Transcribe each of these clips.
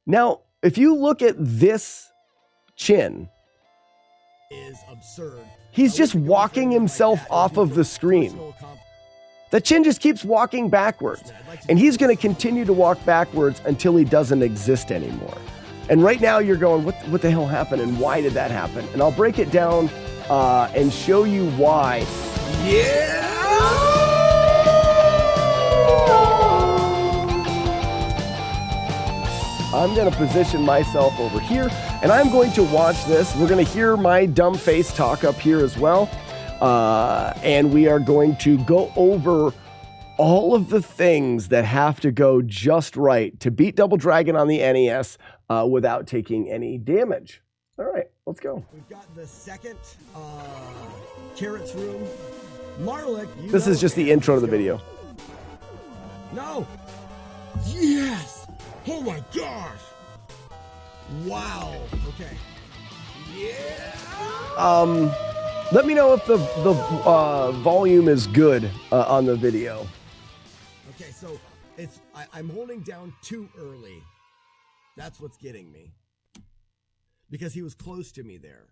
Now, if you look at this chin, is absurd. He's just walking himself off of the screen. The chin just keeps walking backwards, and he's going to continue to walk backwards until he doesn't exist anymore. And right now you're going, what the hell happened and why did that happen? And I'll break it down and show you why. Yeah! I'm going to position myself over here, and I'm going to watch this. We're going to hear my dumb face talk up here as well. And we are going to go over all of the things that have to go just right to beat Double Dragon on the NES without taking any damage. All right, let's go. We've got the second Carrot's room. Marlik, this is just the intro to the video. No. Yes. Oh my gosh. Wow. Okay. Yeah. Let me know if the volume is good on the video. Okay, so I'm holding down too early. That's what's getting me. Because he was close to me there.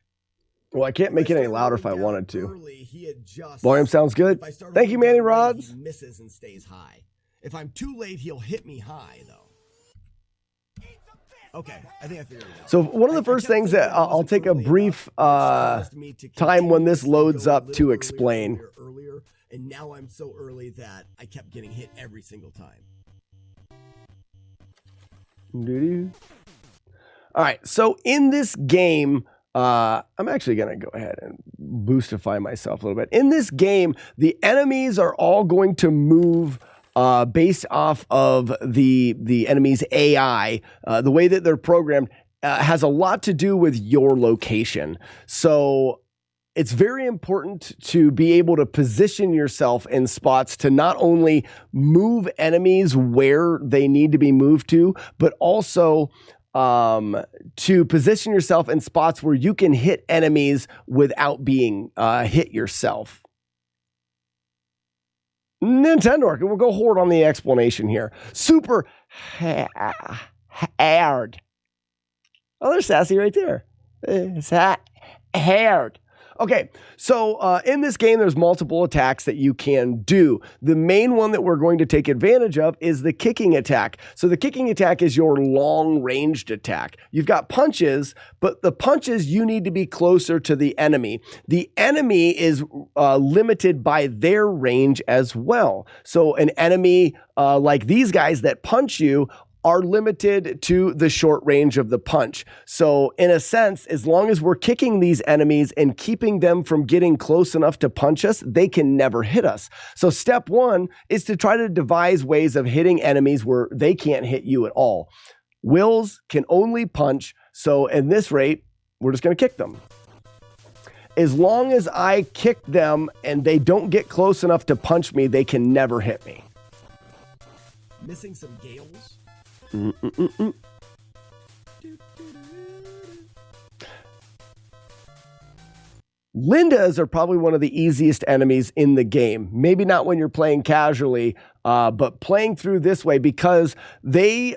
Well, I can't make it any louder if I wanted to. Early, he adjusts. Volume sounds good. Thank you, Manny Rods. He misses and stays high. If I'm too late, he'll hit me high, though. Okay, I think I figured it out. So one of the first things that I'll take a brief time when this loads up to explain. Earlier, and now I'm so early that I kept getting hit every single time. All right, so in this game, I'm actually going to go ahead and boostify myself a little bit. In this game, the enemies are all going to move based off of the enemy's AI. The way that they're programmed has a lot to do with your location. So it's very important to be able to position yourself in spots to not only move enemies where they need to be moved to, but also to position yourself in spots where you can hit enemies without being hit yourself. Nintendo, we'll go hard on the explanation here. Super hard. Oh, there's Sassy right there. It's hard. Okay, so in this game, there's multiple attacks that you can do. The main one that we're going to take advantage of is the kicking attack. So the kicking attack is your long-ranged attack. You've got punches, but the punches, you need to be closer to the enemy. The enemy is limited by their range as well. So an enemy like these guys that punch you are limited to the short range of the punch. So in a sense, as long as we're kicking these enemies and keeping them from getting close enough to punch us, they can never hit us. So step one is to try to devise ways of hitting enemies where they can't hit you at all. Wills can only punch, so in this rate, we're just going to kick them. As long as I kick them and they don't get close enough to punch me, they can never hit me. Missing some gales? Lindas are probably one of the easiest enemies in the game. Maybe not when you're playing casually, but playing through this way because they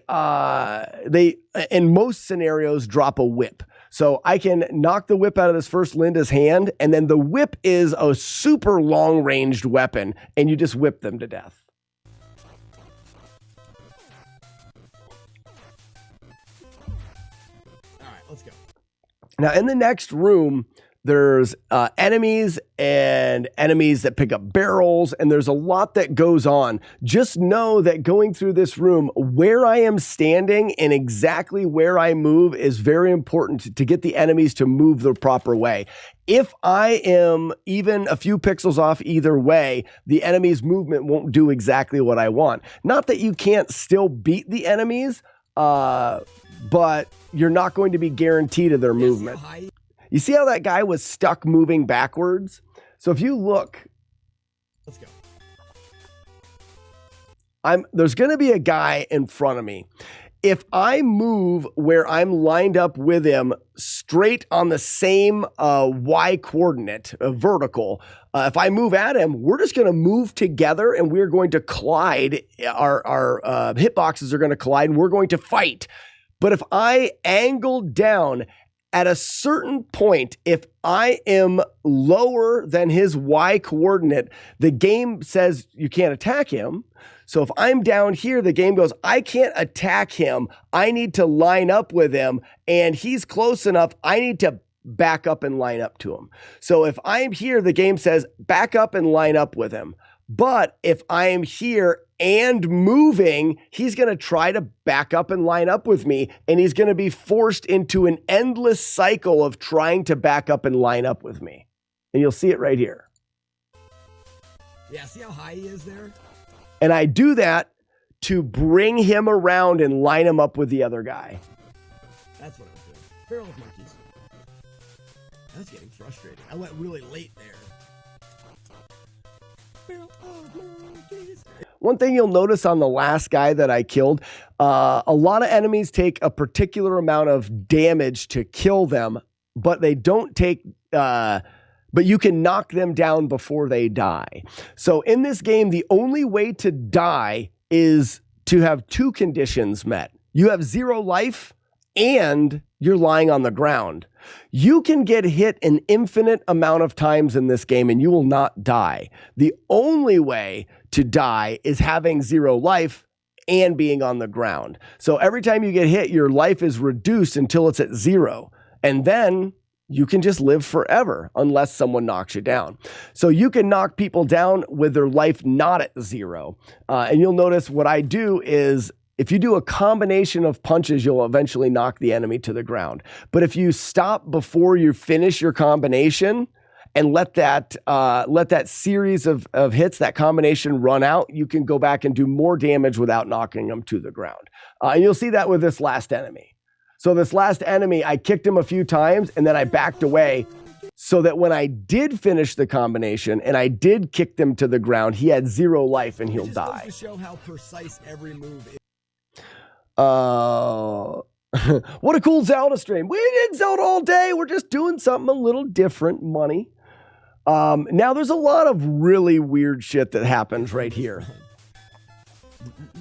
in most scenarios drop a whip. So I can knock the whip out of this first Linda's hand, and then the whip is a super long-ranged weapon, and you just whip them to death. Let's go. Now, in the next room, there's enemies and enemies that pick up barrels, and there's a lot that goes on. Just know that going through this room, where I am standing and exactly where I move is very important to get the enemies to move the proper way. If I am even a few pixels off either way, the enemy's movement won't do exactly what I want. Not that you can't still beat the enemies, but you're not going to be guaranteed of their movement. You see how that guy was stuck moving backwards? So if you look, let's go. There's going to be a guy in front of me. If I move where I'm lined up with him straight on the same Y coordinate, vertical, if I move at him, we're just going to move together and we're going to collide. Our hitboxes are going to collide and we're going to fight. But if I angle down at a certain point, if I am lower than his Y coordinate, the game says you can't attack him. So if I'm down here, the game goes, I can't attack him. I need to line up with him, and he's close enough. I need to back up and line up to him. So if I'm here, the game says back up and line up with him. But if I am here and moving, he's going to try to back up and line up with me, and he's going to be forced into an endless cycle of trying to back up and line up with me. And you'll see it right here. Yeah, see how high he is there? And I do that to bring him around and line him up with the other guy. That's what I was doing. Barrel of monkeys. That's getting frustrating. I went really late there. One thing you'll notice on the last guy that I killed, a lot of enemies take a particular amount of damage to kill them, but they don't take, but you can knock them down before they die. So in this game, the only way to die is to have two conditions met. You have 0 life and you're lying on the ground. You can get hit an infinite amount of times in this game and you will not die. The only way to die is having 0 life and being on the ground. So every time you get hit, your life is reduced until it's at 0. And then you can just live forever unless someone knocks you down. So you can knock people down with their life not at 0. And you'll notice what I do is if you do a combination of punches, you'll eventually knock the enemy to the ground. But if you stop before you finish your combination and let that series of hits, that combination run out, you can go back and do more damage without knocking them to the ground. And you'll see that with this last enemy. So this last enemy, I kicked him a few times and then I backed away so that when I did finish the combination and I did kick them to the ground, he had 0 life and he'll die. Just to show how precise every move is. What a cool Zelda stream. We did Zelda all day. We're just doing something a little different, money. Now there's a lot of really weird shit that happens right here.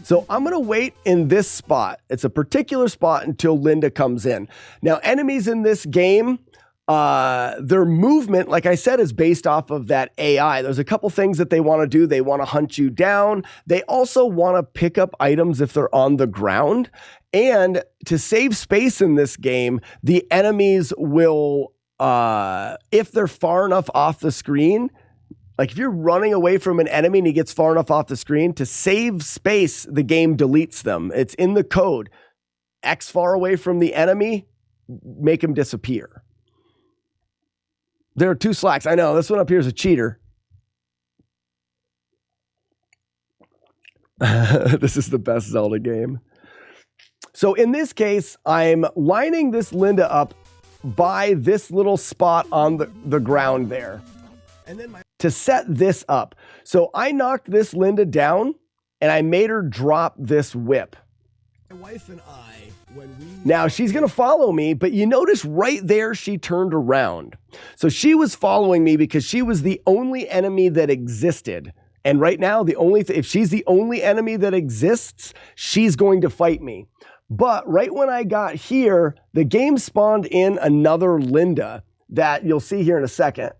So I'm going to wait in this spot. It's a particular spot until Linda comes in. Now, enemies in this game, their movement, like I said, is based off of that AI. There's a couple things that they want to do. They want to hunt you down. They also want to pick up items if they're on the ground. And to save space in this game, the enemies will, if they're far enough off the screen, like if you're running away from an enemy and he gets far enough off the screen, to save space, the game deletes them. It's in the code. X far away from the enemy, make him disappear. There are 2 slacks. I know, this one up here is a cheater. This is the best Zelda game. So in this case, I'm lining this Linda up by this little spot on the ground there. And then to set this up. So I knocked this Linda down and I made her drop this whip. my wife and I, when we... Now she's going to follow me, but you notice right there she turned around. So she was following me because she was the only enemy that existed. And right now, if she's the only enemy that exists, she's going to fight me. But right when I got here, the game spawned in another Linda that you'll see here in a second.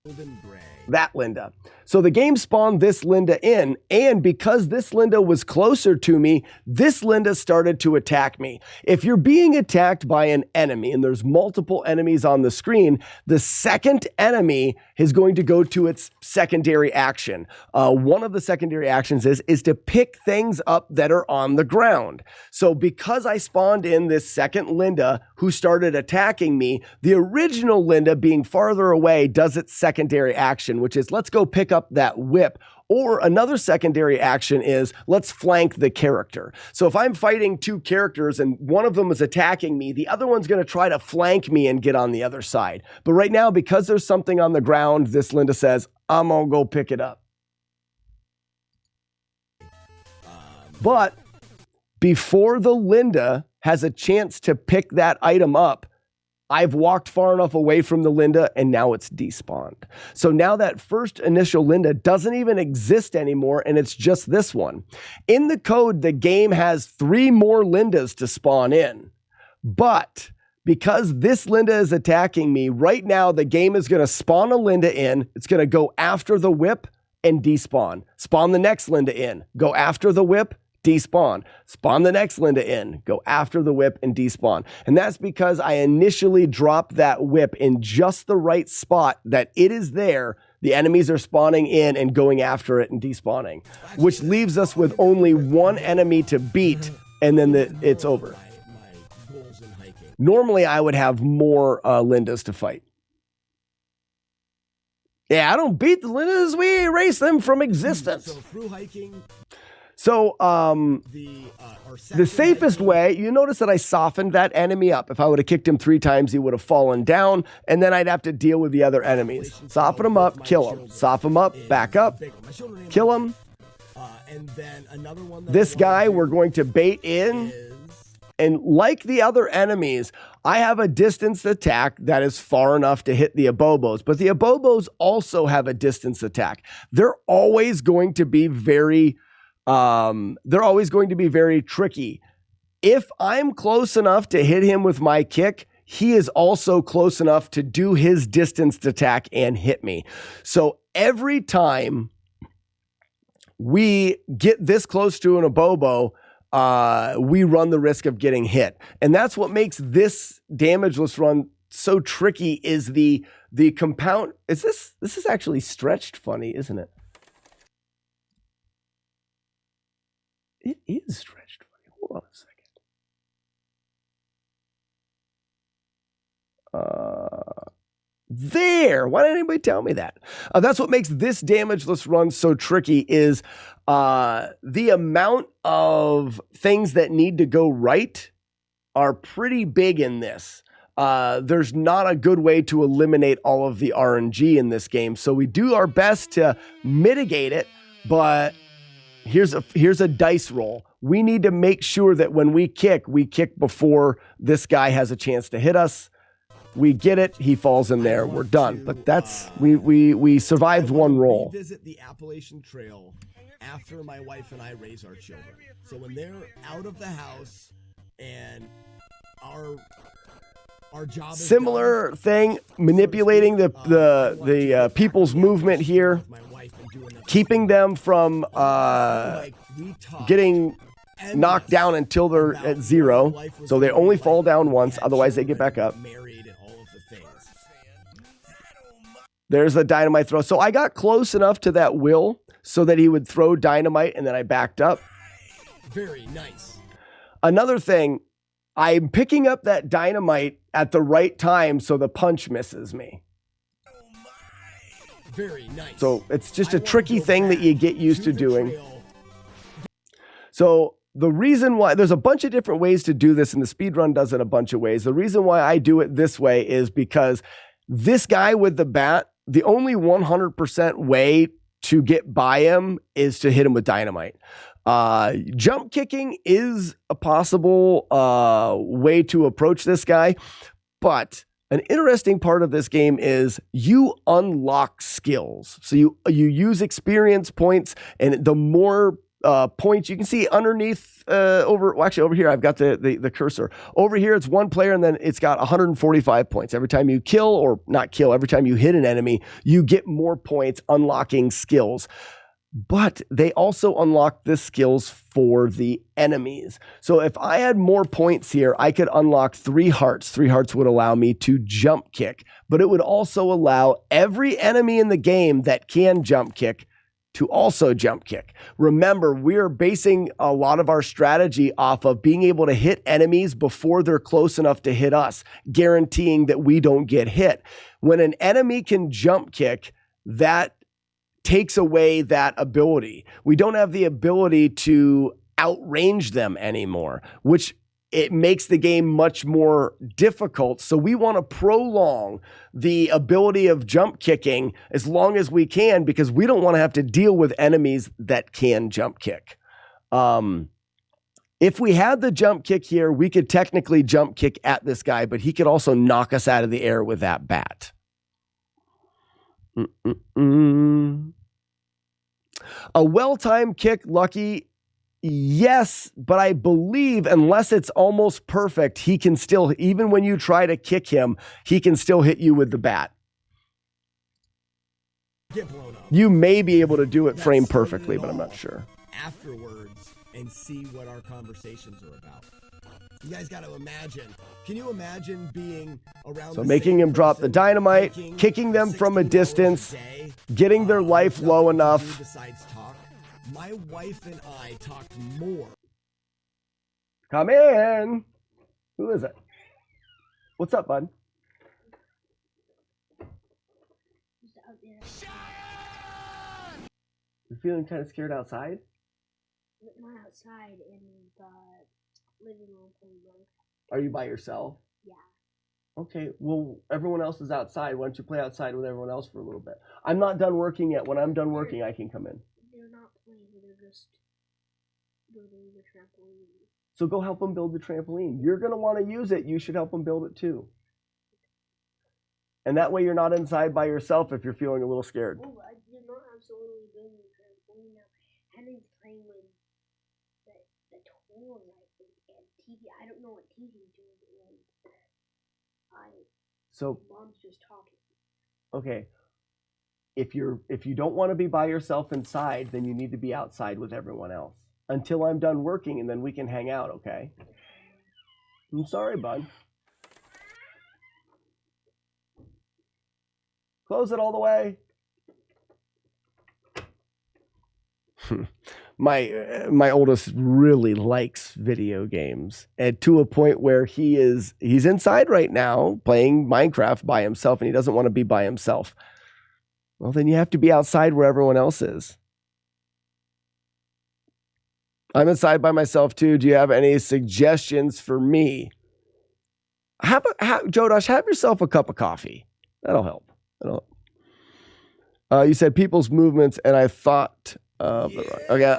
Golden gray. That Linda. So the game spawned this Linda in, and because this Linda was closer to me, this Linda started to attack me. If you're being attacked by an enemy, and there's multiple enemies on the screen, the second enemy is going to go to its secondary action. One of the secondary actions is to pick things up that are on the ground. So because I spawned in this second Linda who started attacking me, the original Linda being farther away does its secondary action, which is let's go pick up that whip. Or another secondary action is let's flank the character. So if I'm fighting 2 characters and one of them is attacking me, the other one's going to try to flank me and get on the other side. But right now, because there's something on the ground, this Linda says, I'm going to go pick it up. But before the Linda has a chance to pick that item up, I've walked far enough away from the Linda and now it's despawned. So now that first initial Linda doesn't even exist anymore and it's just this one. In the code, the game has 3 more Lindas to spawn in. But because this Linda is attacking me, right now the game is going to spawn a Linda in. It's going to go after the whip and despawn. Spawn the next Linda in. Go after the whip, despawn. Spawn the next Linda in. Go after the whip and despawn. And that's because I initially dropped that whip in just the right spot that it is there. The enemies are spawning in and going after it and despawning, which leaves us with only one enemy to beat, and then it's over. Normally, I would have more Lindas to fight. Yeah, I don't beat the Lindas. We erase them from existence. So through hiking. So the safest way, you notice that I softened that enemy up. If I would have kicked him 3 times, he would have fallen down, and then I'd have to deal with the other enemies. Soften him up, kill him. Soften him up, back up, kill him. And then another one. This guy we're going to bait in. And like the other enemies, I have a distance attack that is far enough to hit the Abobos, but the Abobos also have a distance attack. They're always going to be very tricky. If I'm close enough to hit him with my kick, he is also close enough to do his distanced attack and hit me. So every time we get this close to an Abobo, we run the risk of getting hit. And that's what makes this damageless run so tricky is the compound. This is actually stretched funny, isn't it? It is stretched funny. Hold on a second. There. Why didn't anybody tell me that? That's what makes this damageless run so tricky is the amount of things that need to go right are pretty big in this. There's not a good way to eliminate all of the RNG in this game. So we do our best to mitigate it, but here's a dice roll. We need to make sure that when we kick before this guy has a chance to hit us. We get it. He falls in there. We're done. But that's we survived one roll. Visit the Appalachian Trail after my wife and I raise our children. So when they're out of the house and our job is similar thing, manipulating the people's movement here, keeping them from getting knocked down until they're at 0. So they only fall down once. Otherwise, they get back up. There's a dynamite throw. So I got close enough to that Will so that he would throw dynamite, and then I backed up. Very nice. Another thing, I'm picking up that dynamite at the right time so the punch misses me. Very nice. So it's just a tricky thing that you get used to doing. So the reason why, there's a bunch of different ways to do this, and the speedrun does it a bunch of ways. The reason why I do it this way is because this guy with the bat, the only 100% way to get by him is to hit him with dynamite. Jump kicking is a possible way to approach this guy, but an interesting part of this game is you unlock skills. So you use experience points, and the more points you can see underneath over here I've got the cursor over here. It's one player, and then it's got 145 points. Every time you kill, or not kill, every time you hit an enemy, you get more points unlocking skills. But they also unlock the skills for the enemies. So if I had more points here, I could unlock 3 hearts. 3 hearts would allow me to jump kick, but it would also allow every enemy in the game that can jump kick to also jump kick. Remember, we're basing a lot of our strategy off of being able to hit enemies before they're close enough to hit us, guaranteeing that we don't get hit. When an enemy can jump kick, that takes away that ability. We don't have the ability to outrange them anymore, which it makes the game much more difficult. So we want to prolong the ability of jump kicking as long as we can, because we don't want to have to deal with enemies that can jump kick. If we had the jump kick here, we could technically jump kick at this guy, but he could also knock us out of the air with that bat. A well-timed kick, Lucky. Yes, but I believe unless it's almost perfect, he can still, even when you try to kick him, he can still hit you with the bat. Get blown up. You may be able to do it frame perfectly, but I'm not sure. Afterwards, and see what our conversations are about. You guys got to imagine. Can you imagine being around? So making him drop the dynamite, kicking them from a distance, getting their life low enough. Besides talk, my wife and I talked more. Come in. Who is it? What's up, bud? You feeling kind of scared outside? Not outside, in the living room playing Minecraft. Are you by yourself? Yeah. Okay, well, everyone else is outside. Why don't you play outside with everyone else for a little bit? I'm not done working yet. When I'm done working, I can come in. They're not playing, they're just building the trampoline. So go help them build the trampoline. You're going to want to use it. You should help them build it too. And that way you're not inside by yourself if you're feeling a little scared. Oh, they're not absolutely building the trampoline now. Henry's playing with the toys, I think, and TV. I don't know what TV's doing. So Mom's just talking. Okay. If you don't want to be by yourself inside, then you need to be outside with everyone else until I'm done working, and then we can hang out, okay? I'm sorry, bud. Close it all the way. My oldest really likes video games, and to a point where he's inside right now playing Minecraft by himself, and he doesn't want to be by himself. Well, then you have to be outside where everyone else is. I'm inside by myself too. Do you have any suggestions for me? Jodosh, have yourself a cup of coffee. That'll help. You said people's movements, and I thought, okay,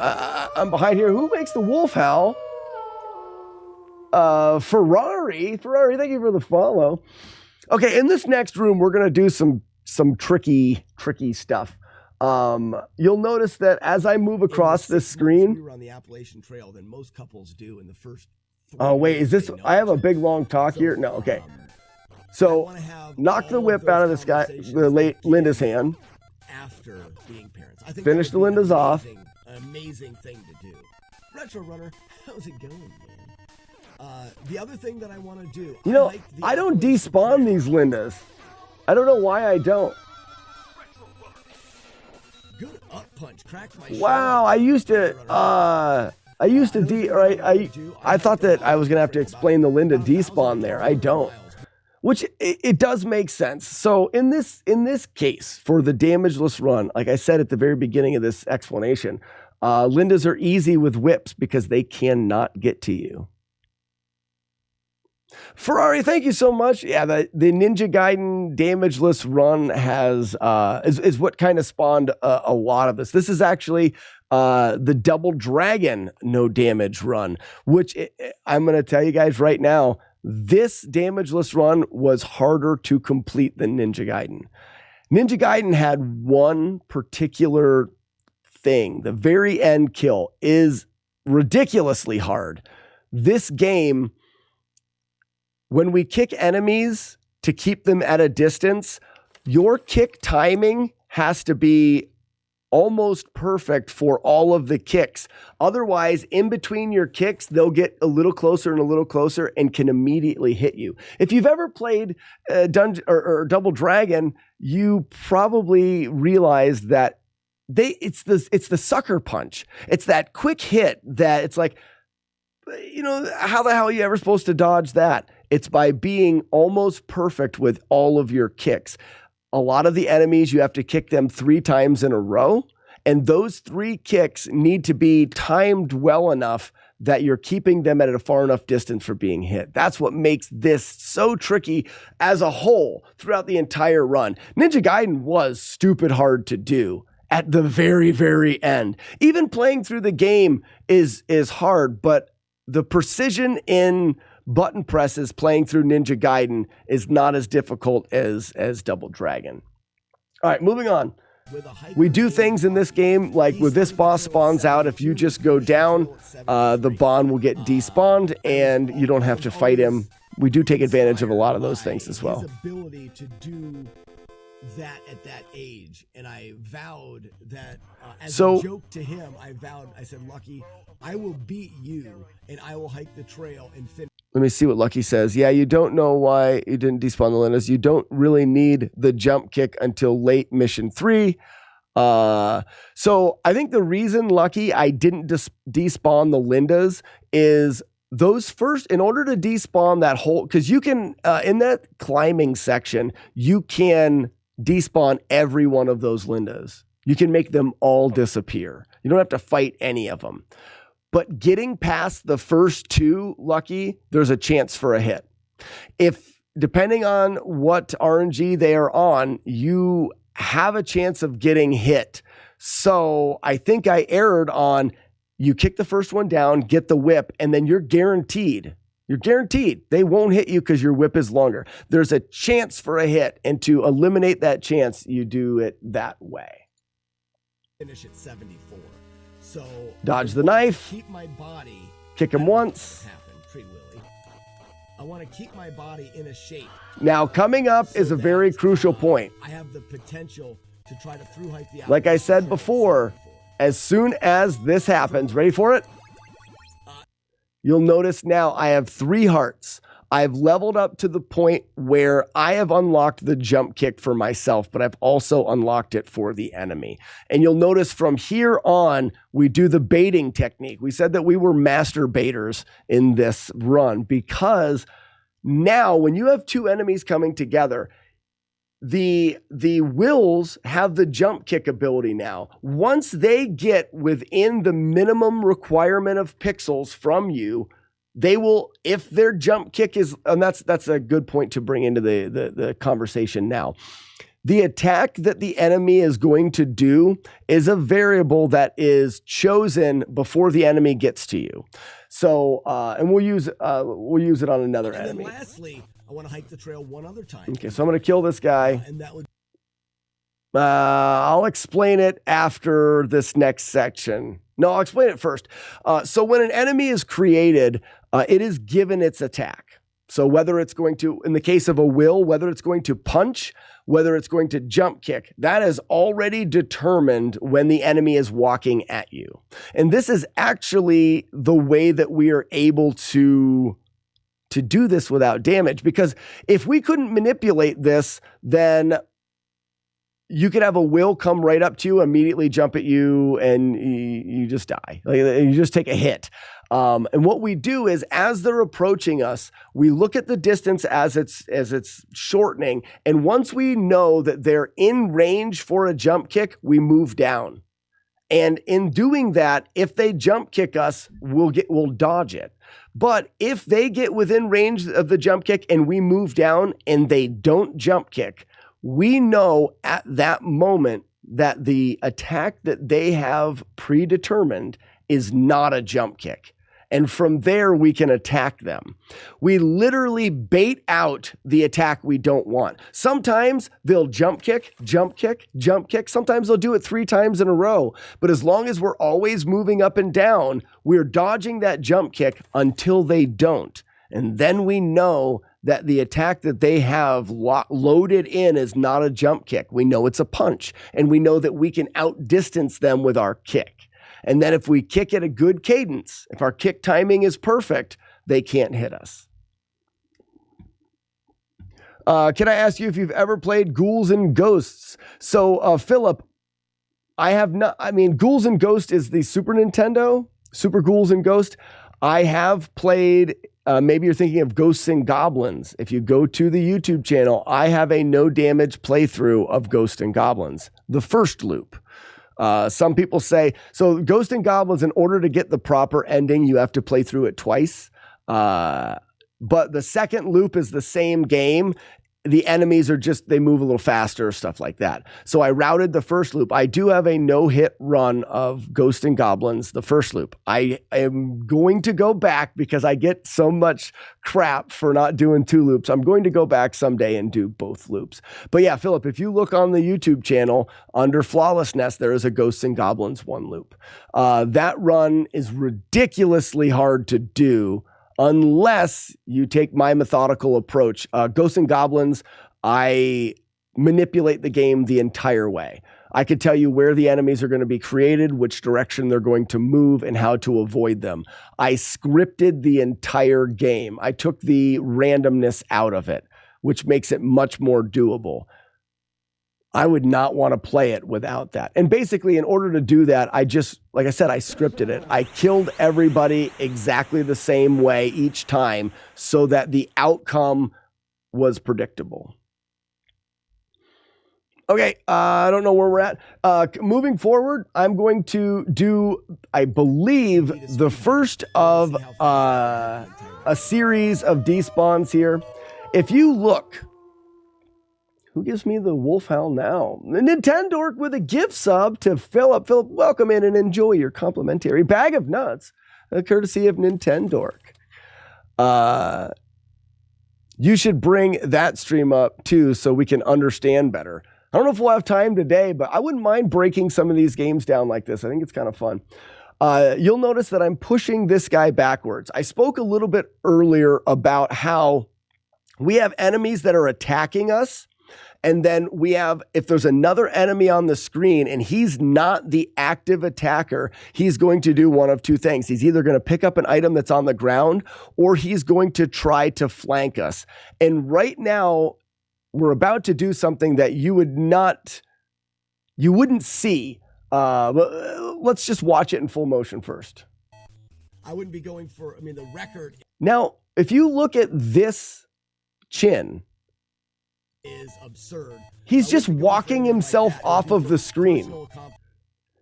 I'm behind here. Who makes the wolf howl? Ferrari, thank you for the follow. Okay, in this next room, we're gonna do some tricky stuff. You'll notice that as I move across this screen, we were on the Appalachian Trail than most couples do in the first. Oh wait, is this? I have a big long talk here. No, okay. So knock the whip out of this guy, Linda's hand. After being parents, I think finish the Linda's off. Amazing thing to do. Retro Runner, how's it going, man? The other thing that I want to do, you know, I don't despawn these Lindas. I don't know why I don't. Good up punch, cracked my. Wow, I used to I thought that I was gonna have to explain the Linda despawn there. I don't. Which it does make sense. So in this case, for the damageless run, like I said at the very beginning of this explanation, Lindas are easy with whips because they cannot get to you. Ferrari, thank you so much. Yeah, the Ninja Gaiden damageless run is what kind of spawned a lot of this. This is actually the Double Dragon no damage run, which I'm going to tell you guys right now, this damageless run was harder to complete than Ninja Gaiden. Ninja Gaiden had one particular thing. The very end kill is ridiculously hard. This game, when we kick enemies to keep them at a distance, your kick timing has to be almost perfect for all of the kicks. Otherwise, in between your kicks, they'll get a little closer and can immediately hit you. If you've ever played Dungeon or Double Dragon, you probably realize that it's the sucker punch. It's that quick hit that it's like, you know, how the hell are you ever supposed to dodge that? It's by being almost perfect with all of your kicks. A lot of the enemies, you have to kick them 3 times in a row. And those 3 kicks need to be timed well enough that you're keeping them at a far enough distance for being hit. That's what makes this so tricky as a whole throughout the entire run. Ninja Gaiden was stupid hard to do at the very, very end. Even playing through the game is hard, but the precision in button presses playing through Ninja Gaiden is not as difficult as Double Dragon. All right, moving on. We do things in this game, like with this boss spawns out. If you just go down, the Bond will get despawned, and you don't have to fight him. We do take advantage of a lot of those things as well. His ability to do that at that age, and I vowed that as a joke to him, I said, Lucky, I will beat you, and I will hike the trail and finish. Let me see what Lucky says. Yeah, you don't know why you didn't despawn the Lindas. You don't really need the jump kick until late mission 3. So I think the reason, Lucky, I didn't despawn the Lindas is those first, in order to despawn that whole, because you can, in that climbing section, you can despawn every one of those Lindas. You can make them all disappear. You don't have to fight any of them. But getting past the first 2, Lucky, there's a chance for a hit. If, depending on what RNG they are on, you have a chance of getting hit. So I think I erred on, you kick the first one down, get the whip, and then you're guaranteed. You're guaranteed they won't hit you because your whip is longer. There's a chance for a hit, and to eliminate that chance, you do it that way. Finish at 74. So dodge the knife. Keep my body. Kick him once. I want to keep my body in a shape. Now, coming up is a very crucial point. I have the potential to try to through hike the. Like I said before, as soon as this happens, ready for it? You'll notice now I have 3 hearts. I've leveled up to the point where I have unlocked the jump kick for myself, but I've also unlocked it for the enemy. And you'll notice from here on, we do the baiting technique. We said that we were master baiters in this run because now when you have 2 enemies coming together, the wills have the jump kick ability now. Once they get within the minimum requirement of pixels from you, they will, if their jump kick is, and that's a good point to bring into the conversation now. The attack that the enemy is going to do is a variable that is chosen before the enemy gets to you. So, and we'll use it on another enemy. And lastly, I want to hike the trail one other time. Okay, so I'm going to kill this guy. And that would. I'll explain it after this next section. No, I'll explain it first. So when an enemy is created, it is given its attack. So whether it's going to, in the case of a will, whether it's going to punch, whether it's going to jump kick, that is already determined when the enemy is walking at you. And this is actually the way that we are able to do this without damage. Because if we couldn't manipulate this, then you could have a will come right up to you, immediately jump at you, and you just die. Like, you just take a hit. And what we do is, as they're approaching us, we look at the distance as it's shortening. And once we know that they're in range for a jump kick, we move down. And in doing that, if they jump kick us, we'll dodge it. But if they get within range of the jump kick and we move down and they don't jump kick, we know at that moment that the attack that they have predetermined is not a jump kick. And from there, we can attack them. We literally bait out the attack we don't want. Sometimes they'll jump kick, jump kick, jump kick. Sometimes they'll do it 3 times in a row. But as long as we're always moving up and down, we're dodging that jump kick until they don't. And then we know that the attack that they have loaded in is not a jump kick. We know it's a punch. And we know that we can outdistance them with our kick. And then if we kick at a good cadence, if our kick timing is perfect, they can't hit us. Can I ask you if you've ever played Ghouls and Ghosts? So, Philip, I have not. I mean, Ghouls and Ghosts is the Super Nintendo, Super Ghouls and Ghosts. I have played, maybe you're thinking of Ghosts and Goblins. If you go to the YouTube channel, I have a no damage playthrough of Ghosts and Goblins, the first loop. Some people say, so Ghosts and Goblins, in order to get the proper ending, you have to play through it twice. But the second loop is the same game. the enemies are just, they move a little faster, stuff like that. So I routed the first loop. I do have a no-hit run of Ghosts and Goblins, the first loop. I am going to go back because I get so much crap for not doing 2 loops. I'm going to go back someday and do both loops. But yeah, Philip, if you look on the YouTube channel under FlawlessNES, there is a Ghosts and Goblins 1 loop. That run is ridiculously hard to do unless you take my methodical approach. Ghosts and Goblins, I manipulate the game the entire way. I could tell you where the enemies are going to be created, which direction they're going to move, and how to avoid them. I scripted the entire game. I took the randomness out of it, which makes it much more doable. I would not want to play it without that. And basically, in order to do that, I just, like I said, I scripted it. I killed everybody exactly the same way each time so that the outcome was predictable. Okay, I don't know where we're at. Moving forward, I'm going to do, I believe, the first of a series of despawns here. If you look, who gives me the wolf howl now? The Nintendork with a gift sub to Philip. Philip, welcome in and enjoy your complimentary bag of nuts, courtesy of Nintendork. You should bring that stream up too so we can understand better. I don't know if we'll have time today, but I wouldn't mind breaking some of these games down like this. I think it's kind of fun. You'll notice that I'm pushing this guy backwards. I spoke a little bit earlier about how we have enemies that are attacking us. And then we have, if there's another enemy on the screen and he's not the active attacker, he's going to do one of 2 things. He's either going to pick up an item that's on the ground or he's going to try to flank us. And right now, we're about to do something that you wouldn't see. Let's just watch it in full motion first. I wouldn't be going for, the record. Now, if you look at this chin, is absurd. He's just walking himself off of the screen.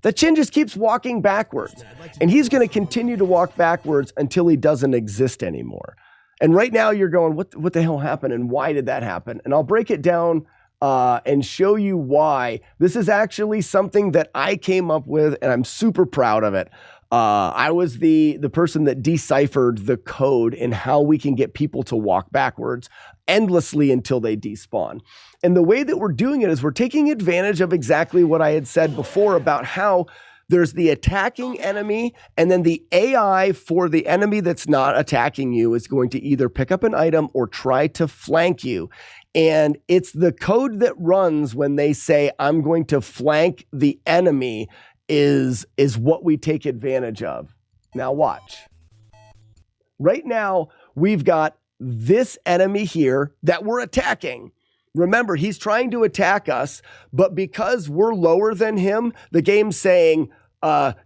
The chin just keeps walking backwards, and he's going to continue to walk backwards until he doesn't exist anymore. And right now you're going, what the hell happened and why did that happen? And I'll break it down and show you why. This is actually something that I came up with, and I'm super proud of it. I was the person that deciphered the code and how we can get people to walk backwards endlessly until they despawn. And the way that we're doing it is we're taking advantage of exactly what I had said before about how there's the attacking enemy, and then the AI for the enemy that's not attacking you is going to either pick up an item or try to flank you. And it's the code that runs when they say, I'm going to flank the enemy is what we take advantage of. Now watch. Right now, we've got this enemy here that we're attacking. Remember, he's trying to attack us, but because we're lower than him, the game's saying,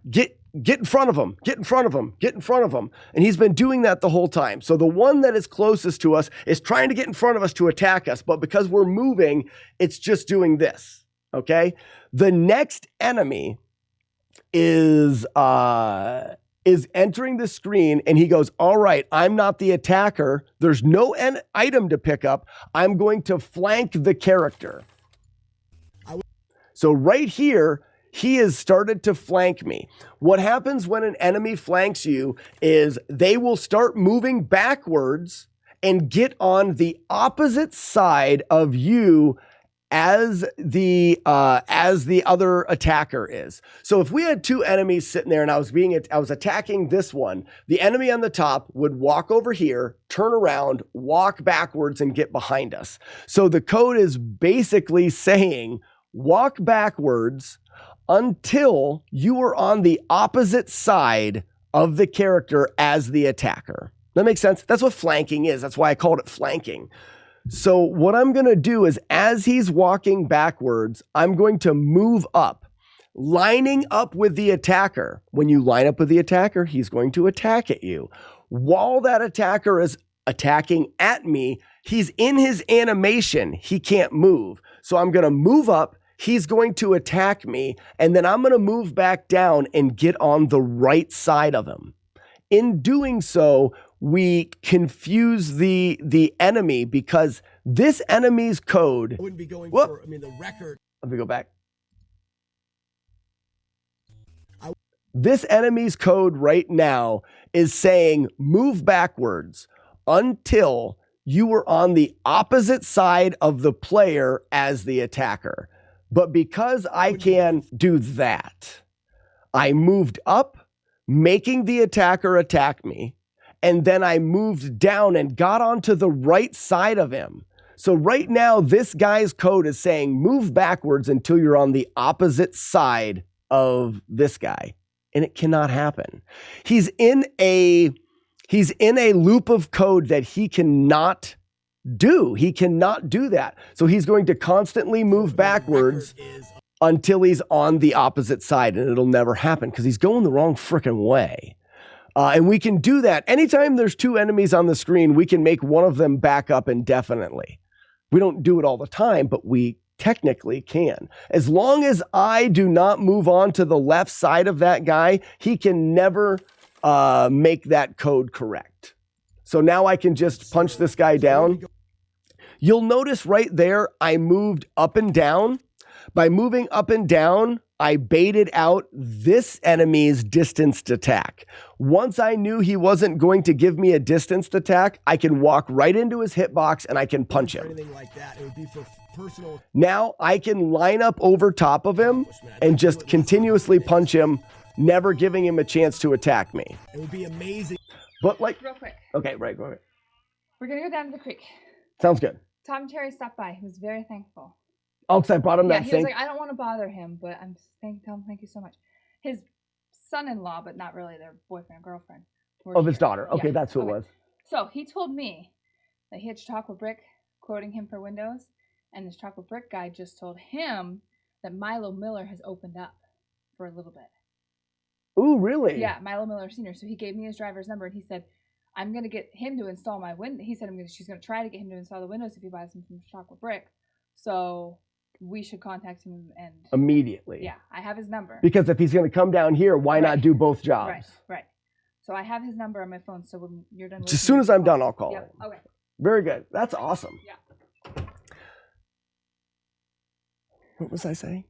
get in front of him, get in front of him, get in front of him. And he's been doing that the whole time. So the one that is closest to us is trying to get in front of us to attack us, but because we're moving, it's just doing this, okay? The next enemy is entering the screen, and he goes, all right, I'm not the attacker. There's no item to pick up. I'm going to flank the character. So right here, he has started to flank me. What happens when an enemy flanks you is they will start moving backwards and get on the opposite side of you as the other attacker is. So if we had 2 enemies sitting there and I was attacking this one, the enemy on the top would walk over here, turn around, walk backwards, and get behind us. So the code is basically saying, walk backwards until you are on the opposite side of the character as the attacker. That makes sense? That's what flanking is. That's why I called it flanking. So what I'm going to do is as he's walking backwards, I'm going to move up, lining up with the attacker. When you line up with the attacker, he's going to attack at you. While that attacker is attacking at me, he's in his animation. He can't move. So I'm going to move up. He's going to attack me, and then I'm going to move back down and get on the right side of him. In doing so, we confuse the enemy because this enemy's code. I wouldn't be going Whoop. for, I mean, the record. Let me go back. This enemy's code right now is saying move backwards until you were on the opposite side of the player as the attacker. But because I can do that, I moved up, making the attacker attack me, and then I moved down and got onto the right side of him. So right now, this guy's code is saying move backwards until you're on the opposite side of this guy. And it cannot happen. He's in a loop of code that he cannot do. He cannot do that. So he's going to constantly move backwards until he's on the opposite side, and it'll never happen because he's going the wrong freaking way. And we can do that. Anytime there's two enemies on the screen, we can make one of them back up indefinitely. We don't do it all the time, but we technically can. As long as I do not move on to the left side of that guy, he can never make that code correct. So now I can just punch this guy down. You'll notice right there, I moved up and down. By moving up and down, I baited out this enemy's distanced attack. Once I knew he wasn't going to give me a distanced attack, I can walk right into his hitbox and I can punch him. Like that. It would be for personal. Now I can line up over top of him and just continuously punch him, never giving him a chance to attack me. It would be amazing. But like, real quick, okay, right, go ahead. we're gonna go down to the creek. Sounds good. Tom Terry stopped by. He was very thankful. Oh, because I brought him Yeah, that he thing. was like, I don't want to bother him, but I'm saying, tell him thank you so much. His son-in-law, but not really their boyfriend or girlfriend. Of his daughter. Okay, Yeah, that's who it okay. was. So he told me that he had Chocolate Brick quoting him for Windows, and this Chocolate Brick guy just told him that Milo Miller has opened up for a little bit. Ooh, really? Yeah, Milo Miller Sr. So he gave me his driver's number, and he said, I'm going to get him to install my Windows. He said she's going to try to get him to install the Windows if he buys them from Chocolate Brick. So we should contact him and... Immediately. Yeah, I have his number. Because if he's going to come down here, why not do both jobs? Right, right. So I have his number on my phone, so when you're done... As soon as I'm done, I'll call Yep, him. okay. Very good. That's awesome. Yeah. What was I saying?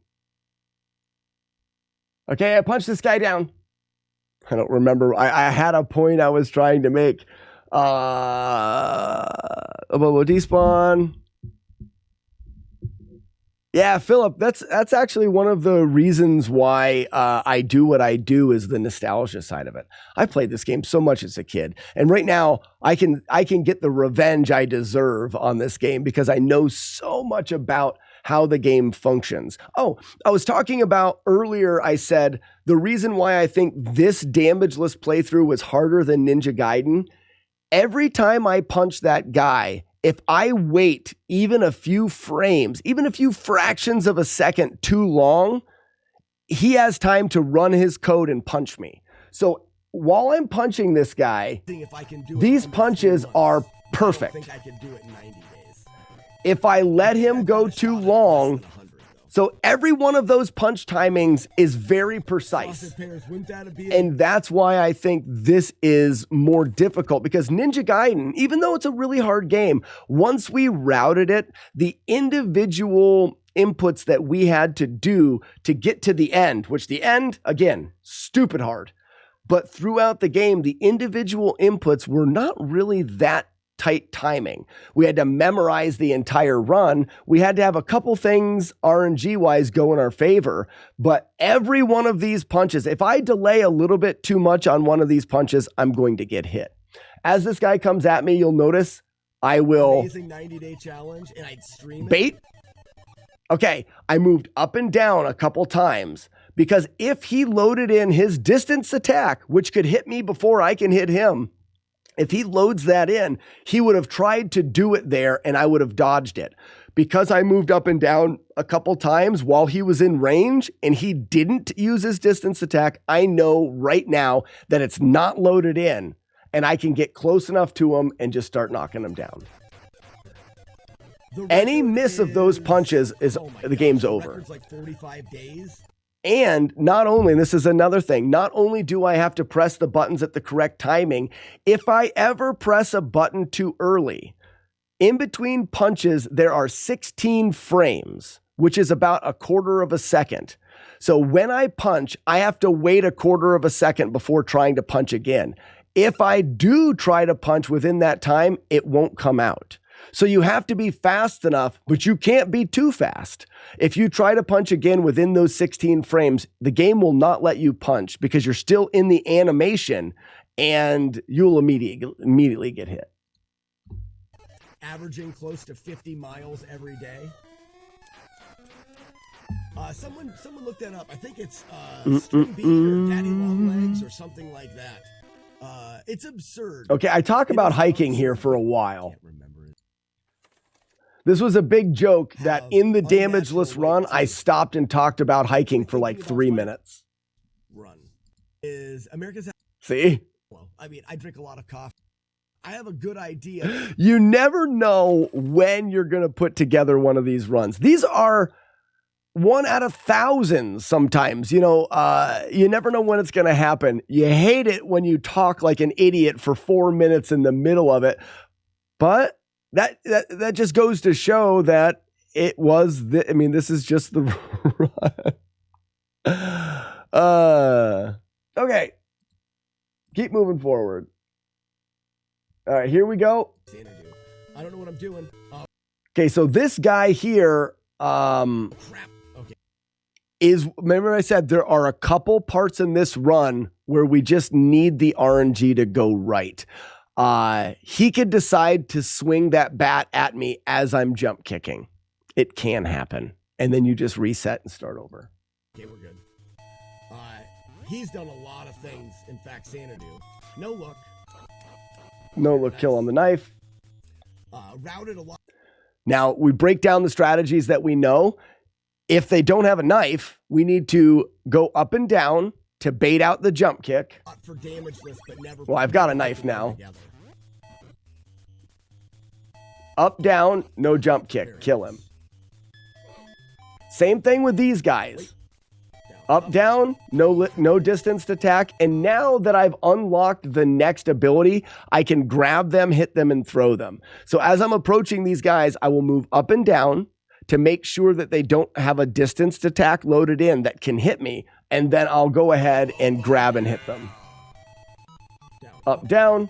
Okay, I punched this guy down. I don't remember. I had a point I was trying to make. Despawn. Yeah, Philip, that's actually one of the reasons why I do what I do is the nostalgia side of it. I played this game so much as a kid, and right now I can get the revenge I deserve on this game because I know so much about how the game functions. Oh, I was talking about earlier, I said the reason why I think this damageless playthrough was harder than Ninja Gaiden, every time I punch that guy, if I wait even a few frames, even a few fractions of a second too long, he has time to run his code and punch me. So while I'm punching this guy, these punches are perfect. I think I can do it in 90 days. If I let him go too long, so every one of those punch timings is very precise. And that's why I think this is more difficult because Ninja Gaiden, even though it's a really hard game, once we routed it, the individual inputs that we had to do to get to the end, which the end, again, stupid hard. But throughout the game, the individual inputs were not really that tight timing. We had to memorize the entire run. We had to have a couple things RNG wise go in our favor, but every one of these punches, if I delay a little bit too much on one of these punches, I'm going to get hit. As this guy comes at me, you'll notice I will 90-day challenge and I'd stream it. Bait. Okay, I moved up and down a couple times because if he loaded in his distance attack, which could hit me before I can hit him, if he loads that in, he would have tried to do it there and I would have dodged it. Because I moved up and down a couple times while he was in range and he didn't use his distance attack, I know right now that it's not loaded in and I can get close enough to him and just start knocking him down. Any miss of those punches is the game's over. Like 45 days. And not only, and this is another thing, not only do I have to press the buttons at the correct timing, if I ever press a button too early, in between punches, there are 16 frames, which is about a quarter of a second. So when I punch, I have to wait a quarter of a second before trying to punch again. If I do try to punch within that time, it won't come out. So you have to be fast enough, but you can't be too fast. If you try to punch again within those 16 frames, the game will not let you punch because you're still in the animation and you'll immediately get hit. Averaging close to 50 miles every day. Someone looked that up. I think it's String B or Daddy Longlegs or something like that. It's absurd. Okay, I talk about hiking here for a while. This was a big joke that in the damageless run, I stopped and talked about hiking for like 3 minutes. Run is America's. See? Well, I mean, I drink a lot of coffee. I have a good idea. You never know when you're going to put together one of these runs. These are 1 out of thousands sometimes. You know, you never know when it's going to happen. You hate it when you talk like an idiot for 4 minutes in the middle of it. But that just goes to show that it was I mean, this is just the run. Okay. Keep moving forward. All right, here we go. I don't know what I'm doing. Okay, so this guy here Crap. Okay. remember I said there are a couple parts in this run where we just need the RNG to go right. He could decide to swing that bat at me as I'm jump kicking. It can happen. And then you just reset and start over. Okay, we're good. He's done a lot of things, in fact, Xanadu. No look. No look, kill on the knife. Routed a lot. Now, we break down the strategies that we know. If they don't have a knife, we need to go up and down to bait out the jump kick. For damageless, but never. Well, I've got a knife now. Up, down, no jump kick. Kill him. Same thing with these guys. Up, down, no distance to attack. And now that I've unlocked the next ability, I can grab them, hit them, and throw them. So as I'm approaching these guys, I will move up and down to make sure that they don't have a distance attack loaded in that can hit me. And then I'll go ahead and grab and hit them. Up, down.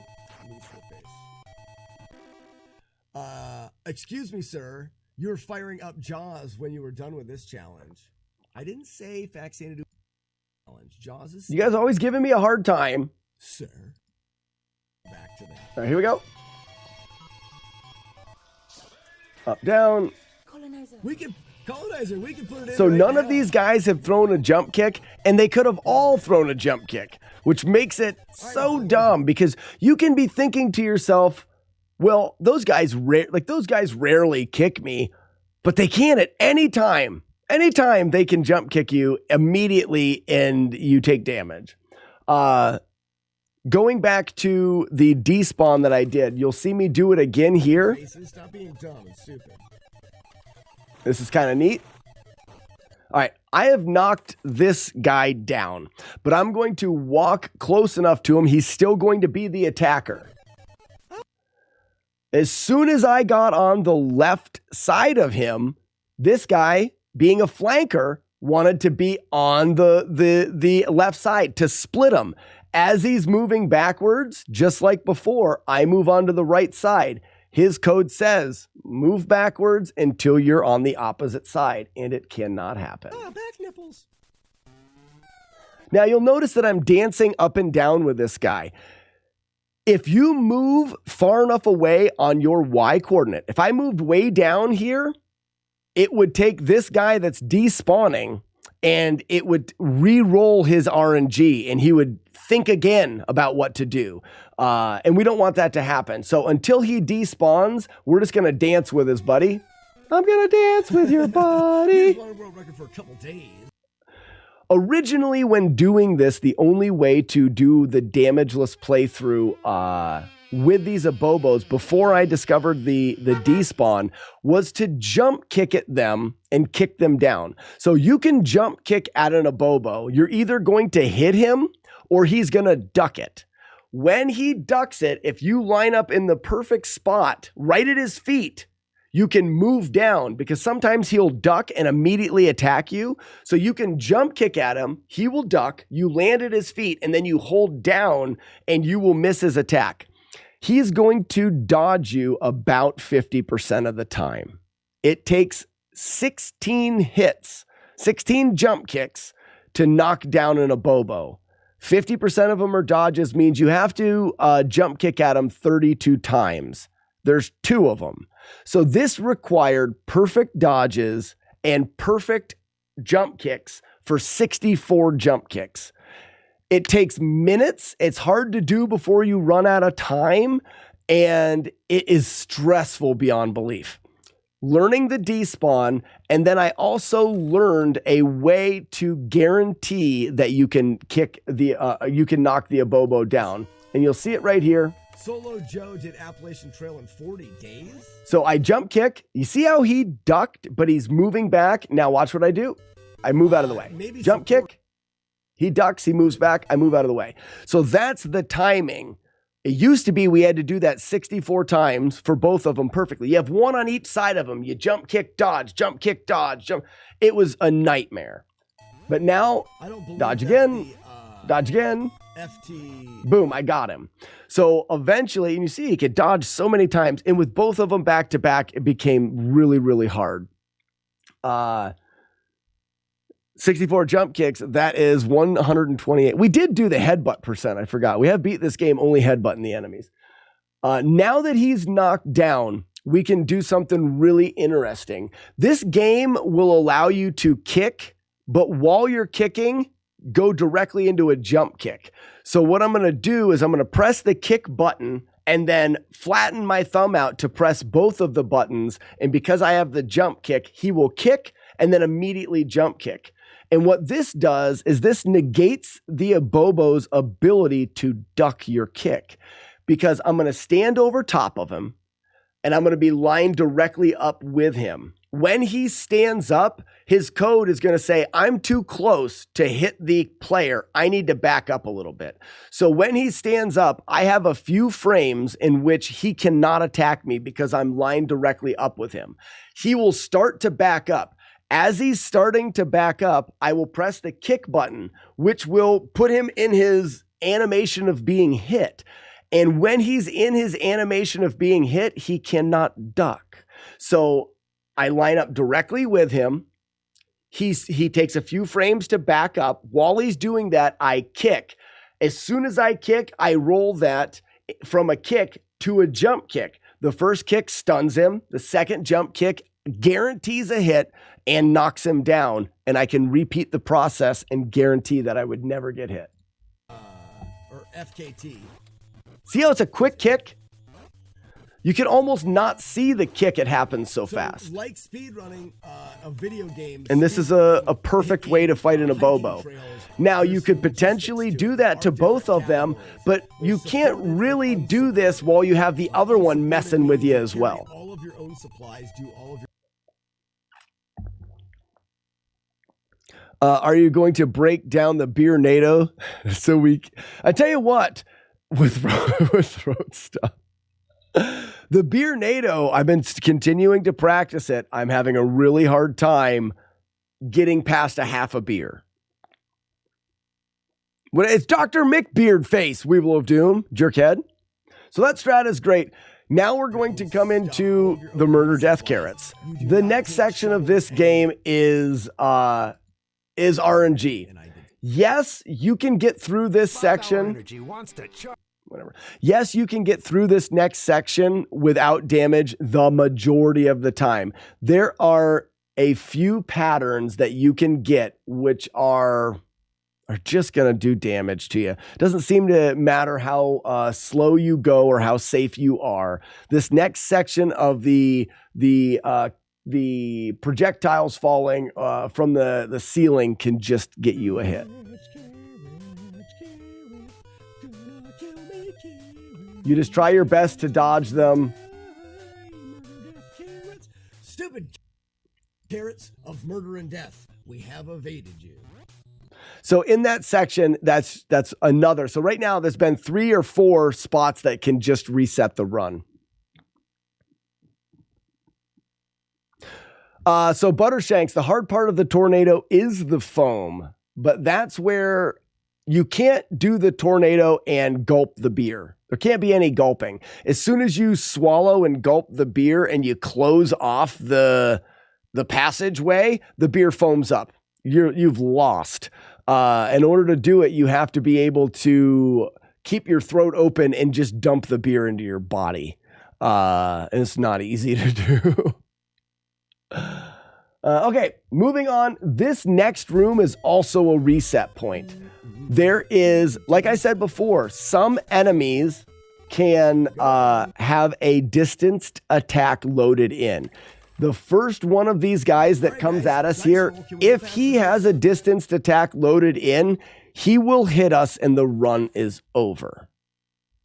Excuse me, sir. You were firing up Jaws when you were done with this challenge. I didn't say Faxanadu challenge. Jaws is. You guys always giving me a hard time. Sir. Back to that. All right, here we go. Up, down. Colonizer, we can put it in. So right none now. of these guys have thrown a jump kick, and they could have all thrown a jump kick, which makes it so dumb because you can be thinking to yourself, well, those guys rarely kick me, but they can at any time. Anytime they can jump kick you immediately and you take damage. Going back to the despawn that I did, you'll see me do it again here. Stop being dumb and stupid. This is kind of neat. All right, I have knocked this guy down, but I'm going to walk close enough to him. He's still going to be the attacker. As soon as I got on the left side of him, this guy, being a flanker, wanted to be on the left side to split him. As he's moving backwards, just like before, I move on to the right side. His code says, move backwards until you're on the opposite side, and it cannot happen. Back nipples. Now, you'll notice that I'm dancing up and down with this guy. If you move far enough away on your Y coordinate, if I moved way down here, it would take this guy that's despawning and it would re-roll his RNG and he would think again about what to do. And we don't want that to happen. So until he despawns, we're just going to dance with his buddy. I'm going to dance with your buddy. He won a world record for a couple days. Originally, when doing this, the only way to do the damageless playthrough with these abobos before I discovered the despawn was to jump kick at them and kick them down. So you can jump kick at an abobo. You're either going to hit him or he's going to duck it. When he ducks it, if you line up in the perfect spot right at his feet, you can move down because sometimes he'll duck and immediately attack you. So you can jump kick at him. He will duck. You land at his feet and then you hold down and you will miss his attack. He's going to dodge you about 50% of the time. It takes 16 hits, 16 jump kicks to knock down an abobo. 50% of them are dodges, means you have to jump kick at him 32 times. There's 2 of them. So this required perfect dodges and perfect jump kicks for 64 jump kicks. It takes minutes. It's hard to do before you run out of time, and it is stressful beyond belief. Learning the despawn, and then I also learned a way to guarantee that you can kick you can knock the abobo down, and you'll see it right here. Solo Joe did Appalachian Trail in 40 days. So I jump kick. You see how he ducked, but he's moving back. Now watch what I do. I move out of the way. Jump kick. He ducks. He moves back. I move out of the way. So that's the timing. It used to be we had to do that 64 times for both of them perfectly. You have one on each side of them. You jump kick, dodge, jump kick, dodge, jump. It was a nightmare. But now, dodge again, dodge again. FT. Boom, I got him. So eventually, and you see, he could dodge so many times. And with both of them back to back, it became really, really hard. 64 jump kicks, that is 128. We did do the headbutt percent, I forgot. We have beat this game only headbutting the enemies. Now that he's knocked down, we can do something really interesting. This game will allow you to kick, but while you're kicking, go directly into a jump kick. So what I'm going to do is I'm going to press the kick button and then flatten my thumb out to press both of the buttons. And because I have the jump kick, he will kick and then immediately jump kick. And what this does is this negates the abobo's ability to duck your kick, because I'm going to stand over top of him and I'm going to be lined directly up with him. When he stands up, his code is going to say, I'm too close to hit the player. I need to back up a little bit. So when he stands up, I have a few frames in which he cannot attack me because I'm lined directly up with him. He will start to back up. As he's starting to back up, I will press the kick button, which will put him in his animation of being hit. And when he's in his animation of being hit, he cannot duck. So I line up directly with him. He takes a few frames to back up. While he's doing that, I kick. As soon as I kick, I roll that from a kick to a jump kick. The first kick stuns him. The second jump kick guarantees a hit and knocks him down. And I can repeat the process and guarantee that I would never get hit. Or FKT. See how it's a quick kick? You can almost not see the kick. It happens so fast. Like speedrunning a video game. And this is a perfect way to fight an abobo. Now, you could potentially do that to both of them, but you can't really do this while you have the other one messing with you as well. All of your own supplies, do all of your... Are you going to break down the beer NATO? So I tell you what, with throat stuff. The beer NATO, I've been continuing to practice it. I'm having a really hard time getting past a half a beer. It's Dr. Mick Beardface, Weevil of Doom, jerkhead. So that strat is great. Now we're going to come into the murder death carrots. The next section of this game is RNG. Yes, you can get through this section. Whatever. Yes, you can get through this next section without damage the majority of the time. There are a few patterns that you can get which are just going to do damage to you. Doesn't seem to matter how slow you go or how safe you are. This next section of the projectiles falling from the ceiling can just get you a hit. You just try your best to dodge them. Stupid carrots of murder and death. We have evaded you. So in that section, that's another. So right now there's been 3 or 4 spots that can just reset the run. So Buttershanks, the hard part of the tornado is the foam, but that's where you can't do the tornado and gulp the beer. There can't be any gulping. As soon as you swallow and gulp the beer and you close off the passageway, the beer foams up. You've lost. In order to do it, you have to be able to keep your throat open and just dump the beer into your body. And it's not easy to do. Okay, moving on. This next room is also a reset point. There is, like I said before, some enemies can have a distanced attack loaded in. The first one of these guys that comes at us here, if he has a distanced attack loaded in, he will hit us and the run is over.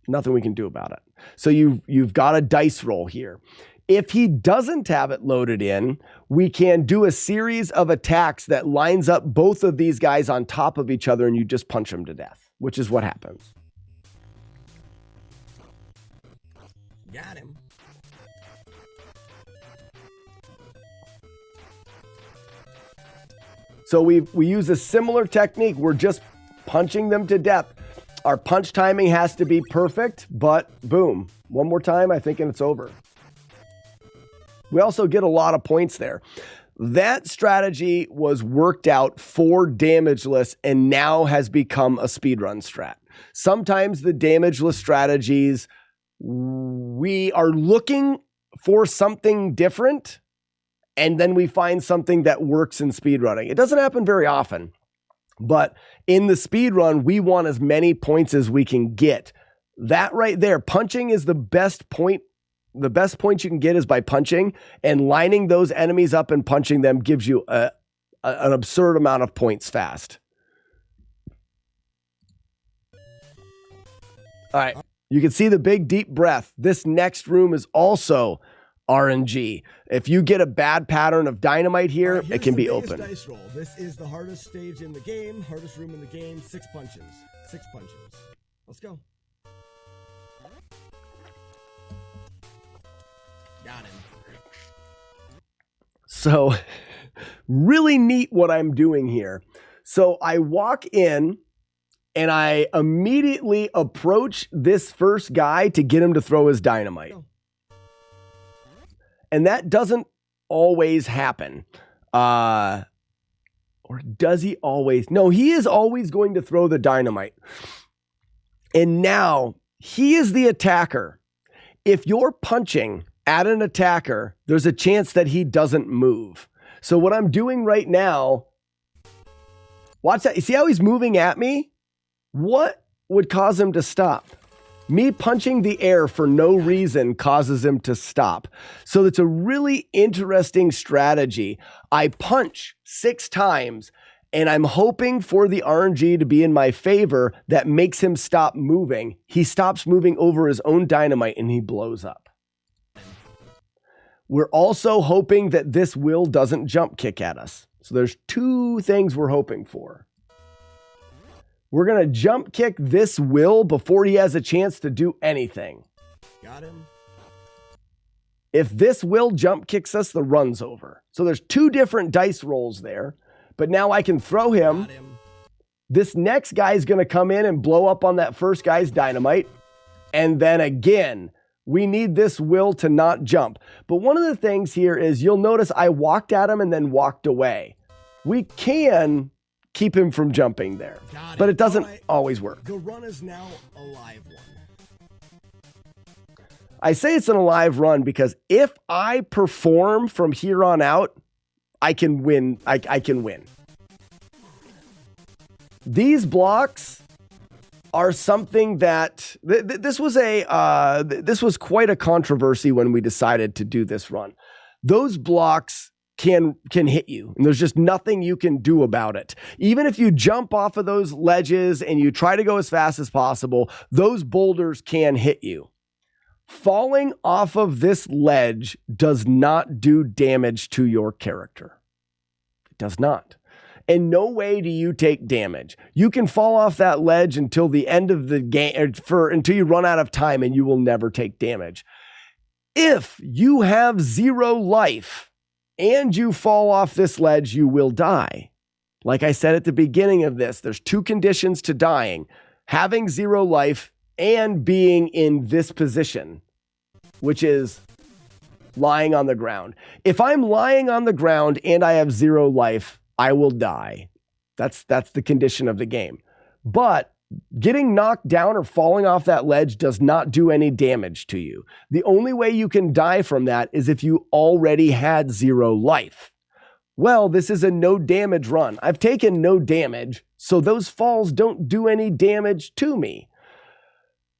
Nothing we can do about it. So you've got a dice roll here. If he doesn't have it loaded in, we can do a series of attacks that lines up both of these guys on top of each other and you just punch them to death, which is what happens. Got him. So we use a similar technique. We're just punching them to death. Our punch timing has to be perfect, but boom. One more time, I think, and it's over. We also get a lot of points there. That strategy was worked out for damageless and now has become a speedrun strat. Sometimes the damageless strategies, we are looking for something different and then we find something that works in speedrunning. It doesn't happen very often, but in the speedrun, we want as many points as we can get. That right there, punching is the best point. The best point you can get is by punching, and lining those enemies up and punching them gives you an absurd amount of points fast. All right. You can see the big deep breath. This next room is also RNG. If you get a bad pattern of dynamite here, it can be open. Dice roll. This is the hardest stage in the game, hardest room in the game. 6 punches. 6 punches. Let's go. Got him. So really neat what I'm doing here. So I walk in and I immediately approach this first guy to get him to throw his dynamite. And that doesn't always happen. Or does he always? No, he is always going to throw the dynamite. And now he is the attacker. If you're punching at an attacker, there's a chance that he doesn't move. So what I'm doing right now, watch that. You see how he's moving at me? What would cause him to stop? Me punching the air for no reason causes him to stop. So it's a really interesting strategy. I punch 6 times and I'm hoping for the RNG to be in my favor that makes him stop moving. He stops moving over his own dynamite and he blows up. We're also hoping that this will doesn't jump kick at us. So there's 2 things we're hoping for. We're going to jump kick this will before he has a chance to do anything. Got him. If this will jump kicks us, the run's over. So there's 2 different dice rolls there, but now I can throw him. Got him. This next guy is going to come in and blow up on that first guy's dynamite. And then again, we need this will to not jump. But one of the things here is you'll notice I walked at him and then walked away. We can keep him from jumping there, but it doesn't always work. The run is now a live one. I say it's an alive run because if I perform from here on out, I can win. I can win. These blocks are something that this was quite a controversy when we decided to do this run. Those blocks can hit you. And there's just nothing you can do about it. Even if you jump off of those ledges and you try to go as fast as possible, those boulders can hit you. Falling off of this ledge does not do damage to your character. It does not. In no way do you take damage. You can fall off that ledge until the end of the game, until you run out of time, and you will never take damage. If you have 0 life and you fall off this ledge, you will die. Like I said at the beginning of this, there's 2 conditions to dying: having 0 life and being in this position, which is lying on the ground. If I'm lying on the ground and I have 0 life, I will die. That's the condition of the game. But getting knocked down or falling off that ledge does not do any damage to you. The only way you can die from that is if you already had 0 life. Well, this is a no damage run. I've taken no damage, so those falls don't do any damage to me.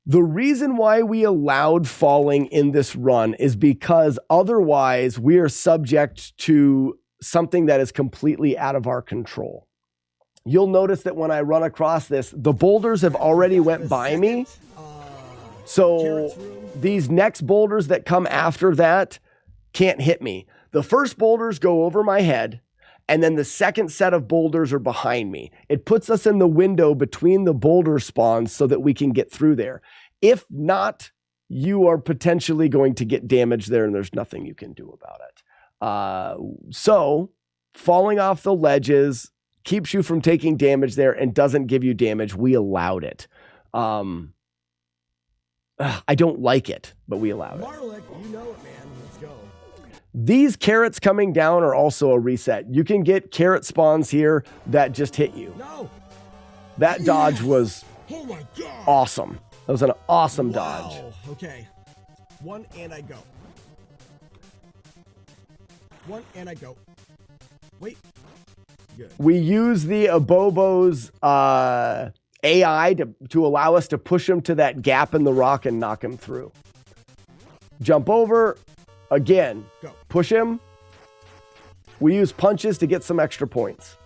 The reason why we allowed falling in this run is because otherwise we are subject to something that is completely out of our control. You'll notice that when I run across this, the boulders have already went by me. So these next boulders that come after that can't hit me. The first boulders go over my head, and then the second set of boulders are behind me. It puts us in the window between the boulder spawns so that we can get through there. If not, you are potentially going to get damaged there, and there's nothing you can do about it. So falling off the ledges keeps you from taking damage there and doesn't give you damage. We allowed it. I don't like it, but we allowed it. Marlick, you know it, man. Let's go. These carrots coming down are also a reset. You can get carrot spawns here that just hit you. No. That dodge was Oh my God. awesome. That was an awesome Wow. dodge. Okay. 1 and I go. 1 and I go. Wait. Good. We use the Abobo's AI to allow us to push him to that gap in the rock and knock him through. Jump over. Again. Go. Push him. We use punches to get some extra points.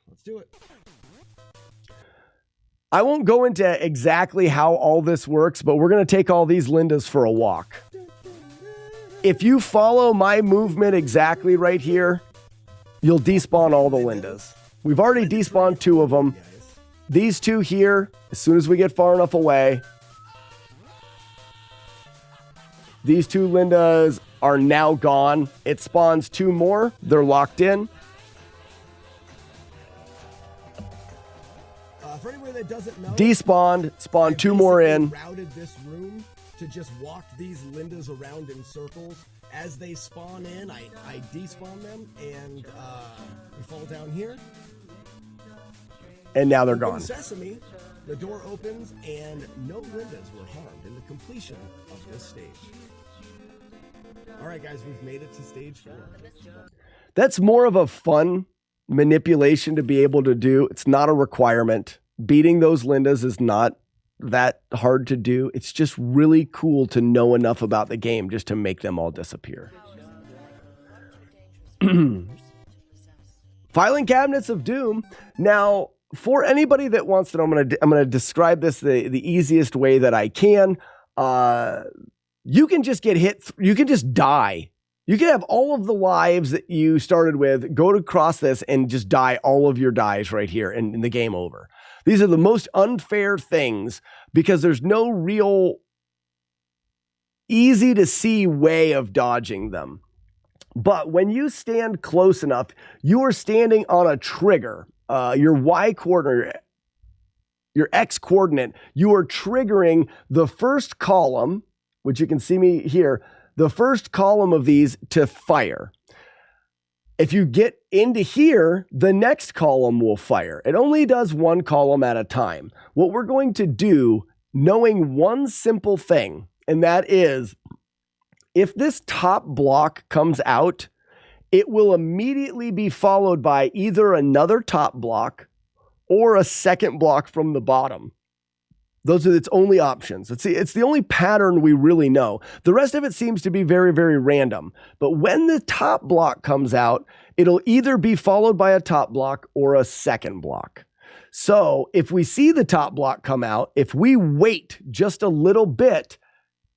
Let's do it. I won't go into exactly how all this works, but we're going to take all these Lindas for a walk. If you follow my movement exactly right here, you'll despawn all the Lindas. We've already despawned 2 of them. These 2 here, as soon as we get far enough away, these 2 Lindas are now gone. It spawns 2 more. They're locked in. For anyone that doesn't know, Despawned, spawned 2 more in. Routed this room to just walk these Lindas around in circles. As they spawn in, I despawn them, and we fall down here. And now they're Open gone. Sesame, the door opens, and no Lindas were harmed in the completion of this stage. All right, guys, we've made it to stage 4. That's more of a fun manipulation to be able to do. It's not a requirement. Beating those Lindas is not that hard to do. It's just really cool to know enough about the game just to make them all disappear. Filing cabinets of doom. Now, for anybody that wants to know, I'm gonna describe this the easiest way that I can. You can just get hit. You can just die. You can have all of the lives that you started with, go across this and just die all of your dies right here and the game over. These are the most unfair things because there's no real easy to see way of dodging them. But when you stand close enough, you are standing on a trigger. Your Y coordinate, your X coordinate, you are triggering the first column, which you can see me here, the first column of these to fire. If you get into here, the next column will fire. It only does 1 column at a time. What we're going to do, knowing one simple thing, and that is, if this top block comes out, it will immediately be followed by either another top block or a second block from the bottom. Those are its only options. It's the only pattern we really know. The rest of it seems to be very, very random. But when the top block comes out, it'll either be followed by a top block or a second block. So if we see the top block come out, if we wait just a little bit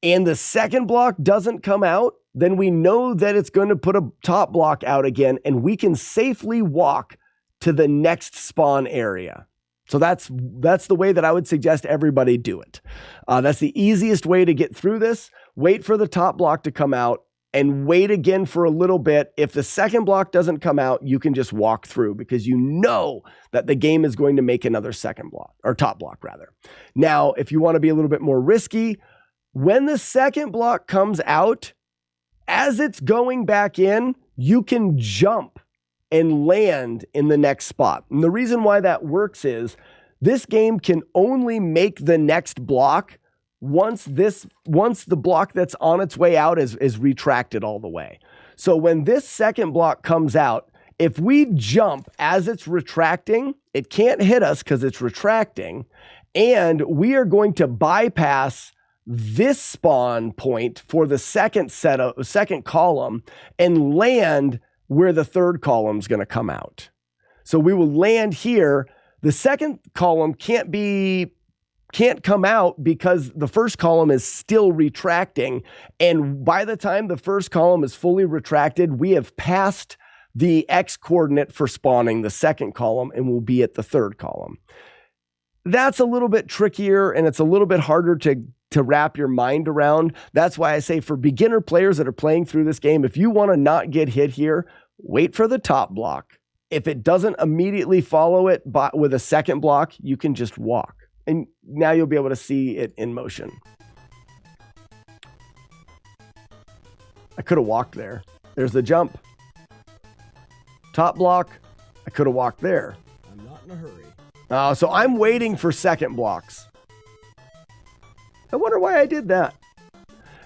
and the second block doesn't come out, then we know that it's going to put a top block out again, and we can safely walk to the next spawn area. So that's the way that I would suggest everybody do it. That's the easiest way to get through this. Wait for the top block to come out and wait again for a little bit. If the second block doesn't come out, you can just walk through because you know that the game is going to make another second block, or top block rather. Now, if you want to be a little bit more risky, when the second block comes out, as it's going back in, you can jump and land in the next spot. And the reason why that works is this game can only make the next block once the block that's on its way out is retracted all the way. So when this second block comes out, if we jump as it's retracting, it can't hit us because it's retracting, and we are going to bypass this spawn point for the second column and land where the third column is going to come out. So we will land here. The second column can't come out because the first column is still retracting. And by the time the first column is fully retracted, we have passed the X coordinate for spawning the second column and will be at the third column. That's a little bit trickier and it's a little bit harder to wrap your mind around. That's why I say for beginner players that are playing through this game, if you want to not get hit here, wait for the top block. If it doesn't immediately follow it with a second block, you can just walk. And now you'll be able to see it in motion. I could have walked there. There's the jump. Top block. I could have walked there. I'm not in a hurry. So I'm waiting for second blocks. I wonder why I did that.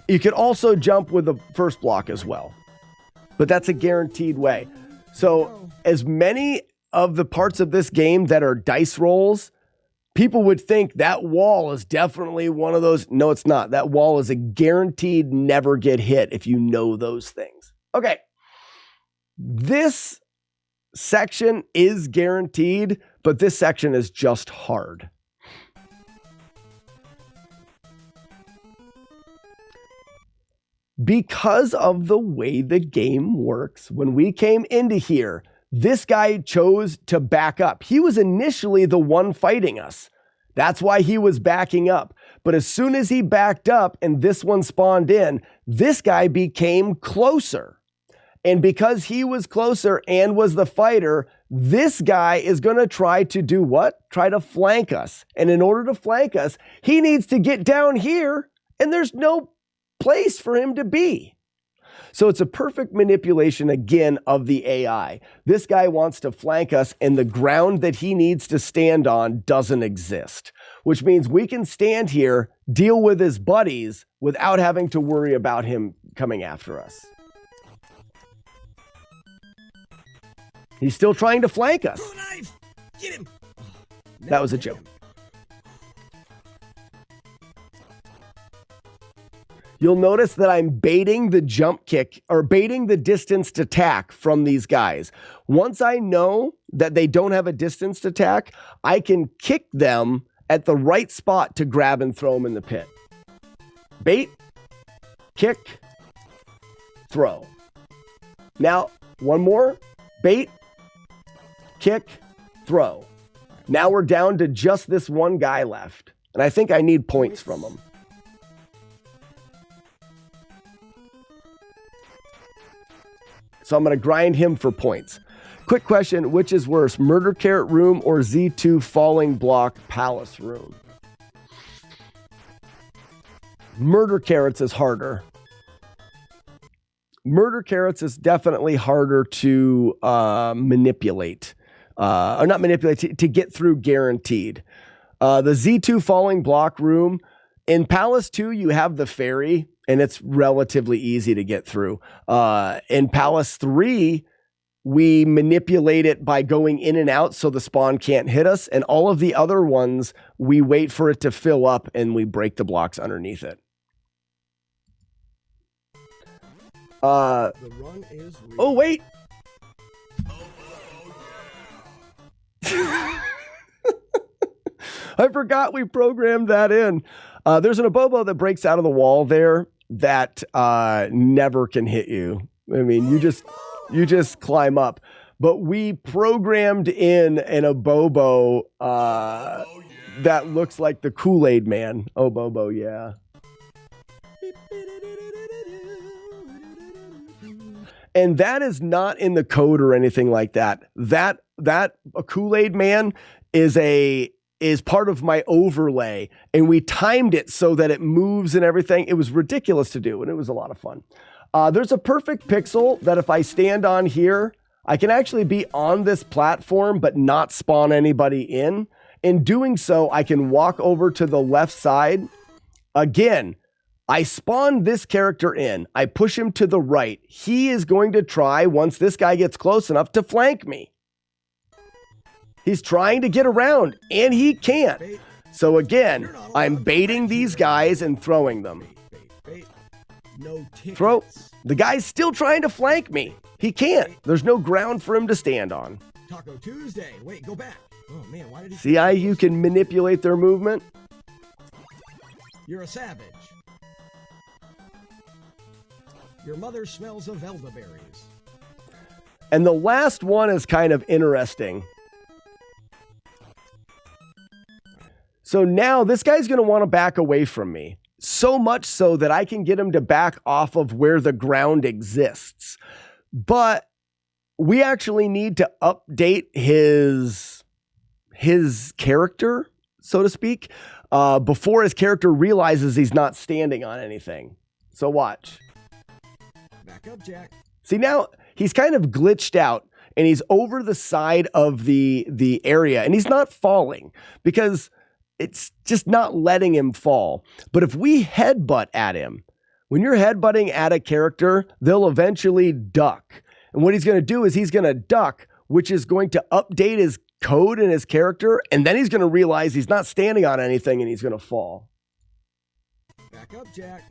You could also jump with the first block as well, but that's a guaranteed way. So as many of the parts of this game that are dice rolls, people would think that wall is definitely one of those. No, it's not. That wall is a guaranteed never get hit if you know those things. Okay. This section is guaranteed, but this section is just hard. Because of the way the game works, when we came into here, this guy chose to back up. He was initially the one fighting us. That's why he was backing up. But as soon as he backed up and this one spawned in, this guy became closer. And because he was closer and was the fighter, this guy is going to try to do what? Try to flank us. And in order to flank us, he needs to get down here, and there's no place for him to be. So it's a perfect manipulation again of the AI. This guy wants to flank us and the ground that he needs to stand on doesn't exist, which means we can stand here, deal with his buddies without having to worry about him coming after us. He's still trying to flank us. Throw a knife! Get him! That was a joke. You'll notice that I'm baiting the jump kick or baiting the distanced attack from these guys. Once I know that they don't have a distanced attack, I can kick them at the right spot to grab and throw them in the pit. Bait, kick, throw. Now, one more. Bait, kick, throw. Now we're down to just this one guy left. And I think I need points from him. So I'm going to grind him for points. Quick question, which is worse, Murder Carrot Room or Z2 Falling Block Palace Room? Murder Carrots is harder. Murder Carrots is definitely harder to manipulate. Or not manipulate, to get through guaranteed. The Z2 Falling Block Room, in Palace 2, you have the ferry, and it's relatively easy to get through. In Palace 3, we manipulate it by going in and out so the spawn can't hit us. And all of the other ones, we wait for it to fill up and we break the blocks underneath it. The run is real. Oh, wait. I forgot we programmed that in. There's an Abobo that breaks out of the wall there that never can hit you. I mean, you just climb up. But we programmed in an Abobo that looks like the Kool-Aid Man. Abobo, yeah. And that is not in the code or anything like that. That a Kool-Aid Man is part of my overlay, and we timed it so that it moves and everything. It was ridiculous to do, and it was a lot of fun. There's a perfect pixel that if I stand on here, I can actually be on this platform but not spawn anybody in. In doing so, I can walk over to the left side. Again, I spawn this character in. I push him to the right. He is going to try, once this guy gets close enough, to flank me. He's trying to get around, and he can't. So again, I'm baiting these guys and throwing them. No tickets. Throw. The guy's still trying to flank me. He can't. There's no ground for him to stand on. Taco Tuesday. Wait, go back. Oh man, why did he? See how you can manipulate their movement? You're a savage. Your mother smells of elderberries. And the last one is kind of interesting. So now this guy's going to want to back away from me. So much so that I can get him to back off of where the ground exists. But we actually need to update his character, so to speak, before his character realizes he's not standing on anything. So watch. Back up, Jack. See, now he's kind of glitched out and he's over the side of the area and he's not falling because it's just not letting him fall. But if we headbutt at him, when you're headbutting at a character, they'll eventually duck. And what he's going to do is he's going to duck, which is going to update his code and his character. And then he's going to realize he's not standing on anything and he's going to fall. Back up, Jack.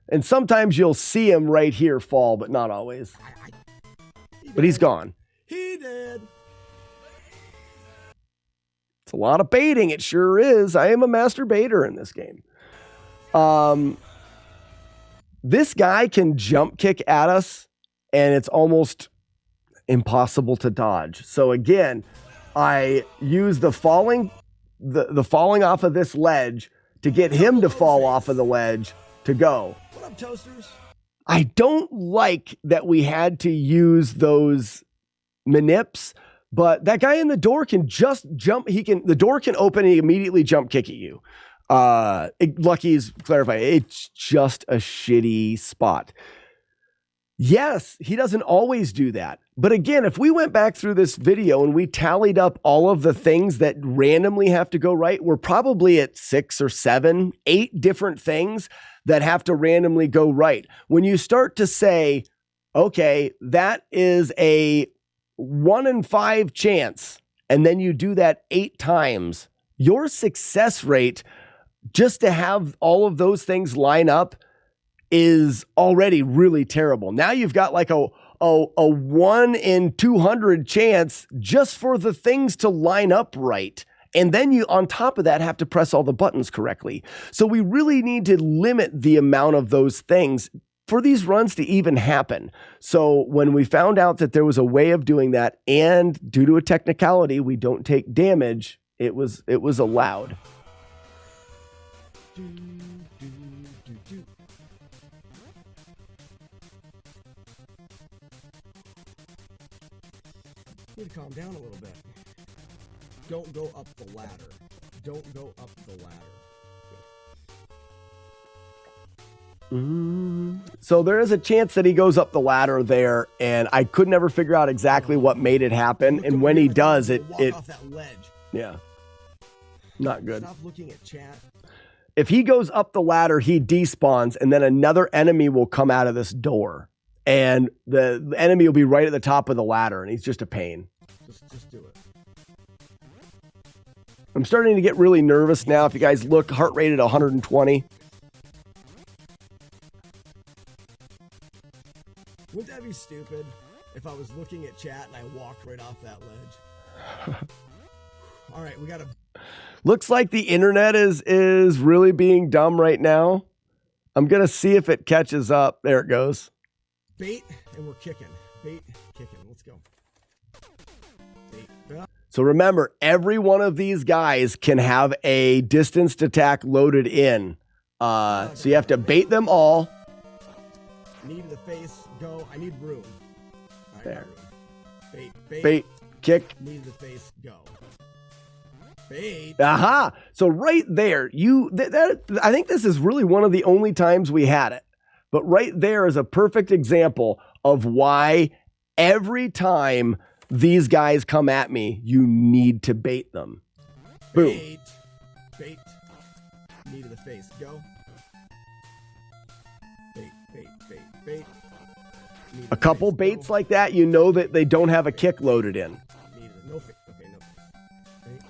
And sometimes you'll see him right here fall, but not always. But he's gone. He did. It's a lot of baiting. It sure is. I am a master baiter in this game. This guy can jump kick at us, and it's almost impossible to dodge. So again, I use the falling off of this ledge to get him to fall off of the ledge to go. What up, toasters? I don't like that we had to use those manips. But that guy in the door can just jump. The door can open and he immediately jump kick at you. Lucky's clarifying. It's just a shitty spot. Yes, he doesn't always do that. But again, if we went back through this video and we tallied up all of the things that randomly have to go right, we're probably at 6 or 7, 8 different things that have to randomly go right. When you start to say, okay, that is a 1 in 5 chance, and then you do that 8 times, your success rate just to have all of those things line up is already really terrible. Now you've got like a 1 in 200 chance just for the things to line up right. And then you, on top of that, have to press all the buttons correctly. So we really need to limit the amount of those things for these runs to even happen. So when we found out that there was a way of doing that, and due to a technicality, we don't take damage, it was allowed. Need to calm down a little bit. Don't go up the ladder. Don't go up the ladder. So there is a chance that he goes up the ladder there, and I could never figure out exactly what made it happen. And when he does, it off that ledge. Yeah, not good. Stop looking at chat. If he goes up the ladder, he despawns, and then another enemy will come out of this door. And the enemy will be right at the top of the ladder, and he's just a pain. Just do it. I'm starting to get really nervous now. If you guys look, heart rate at 120. Wouldn't that be stupid if I was looking at chat and I walked right off that ledge? All right, we got to... Looks like the internet is really being dumb right now. I'm going to see if it catches up. There it goes. Bait, and we're kicking. Bait, kicking. Let's go. Bait. So remember, every one of these guys can have a distanced attack loaded in. So you have to bait them all. Knee to the face, go. I need room. All right, there. Room. Bait, bait, kick. Knee to the face, go. Bait. Aha! So right there, I think this is really one of the only times we had it. But right there is a perfect example of why every time these guys come at me, you need to bait them. Boom. Bait. Bait. Knee to the face. Go. Bait, bait, bait, bait. A couple baits like that, you know that they don't have a kick loaded in. No face. Okay, no face. Bait.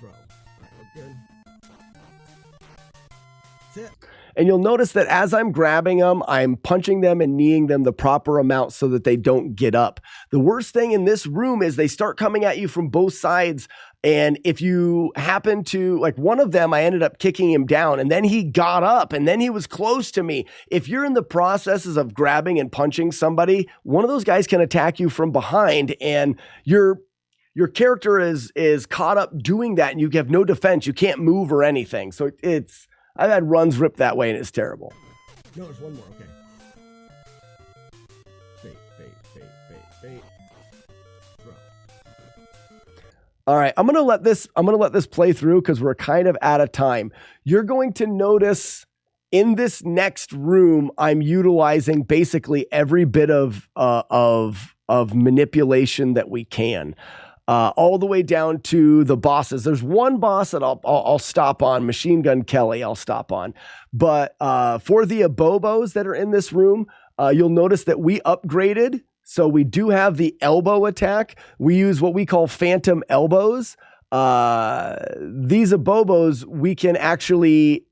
Throw. All right, we're good. That's it. And you'll notice that as I'm grabbing them, I'm punching them and kneeing them the proper amount so that they don't get up. The worst thing in this room is they start coming at you from both sides. And if you happen to, like one of them, I ended up kicking him down and then he got up and then he was close to me. If you're in the processes of grabbing and punching somebody, one of those guys can attack you from behind and your character is caught up doing that and you have no defense. You can't move or anything. So I've had runs ripped that way and it's terrible. No, there's one more. Okay. Bait, bait, bait, bait, bait. Throw. All right, I'm gonna let this play through because we're kind of out of time. You're going to notice in this next room, I'm utilizing basically every bit of manipulation that we can. All the way down to the bosses. There's one boss that I'll stop on, Machine Gun Kelly, I'll stop on. But for the abobos that are in this room, you'll notice that we upgraded. So we do have the elbow attack. We use what we call phantom elbows. These abobos, we can actually...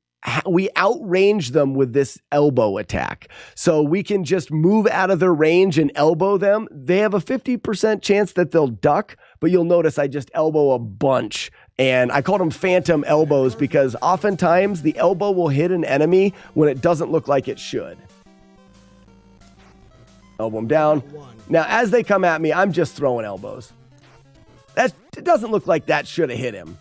we outrange them with this elbow attack. So we can just move out of their range and elbow them. They have a 50% chance that they'll duck, but you'll notice I just elbow a bunch. And I called them phantom elbows because oftentimes the elbow will hit an enemy when it doesn't look like it should. Elbow them down. Now, as they come at me, I'm just throwing elbows. It doesn't look like that should have hit him.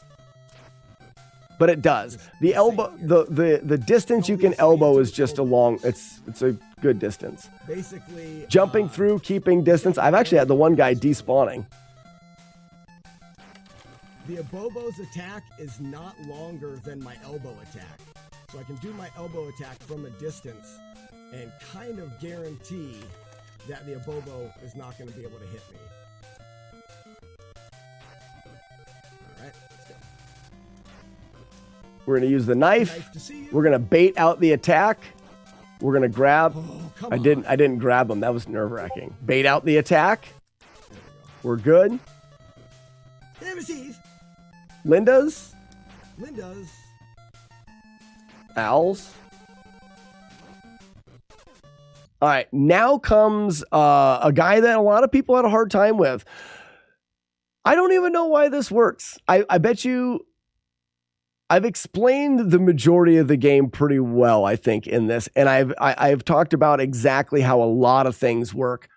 But it does. The elbow, the distance you can elbow is just a long. It's a good distance. Basically, jumping through, keeping distance. I've actually had the one guy despawning. The abobo's attack is not longer than my elbow attack, so I can do my elbow attack from a distance and kind of guarantee that the abobo is not going to be able to hit me. All right. We're going to use the knife. We're going to bait out the attack. We're going to grab. I didn't grab them. That was nerve-wracking. Bait out the attack. We're good. Linda's. Owls. All right. Now comes a guy that a lot of people had a hard time with. I don't even know why this works. I bet you... I've explained the majority of the game pretty well, I think, in this. And I've talked about exactly how a lot of things work.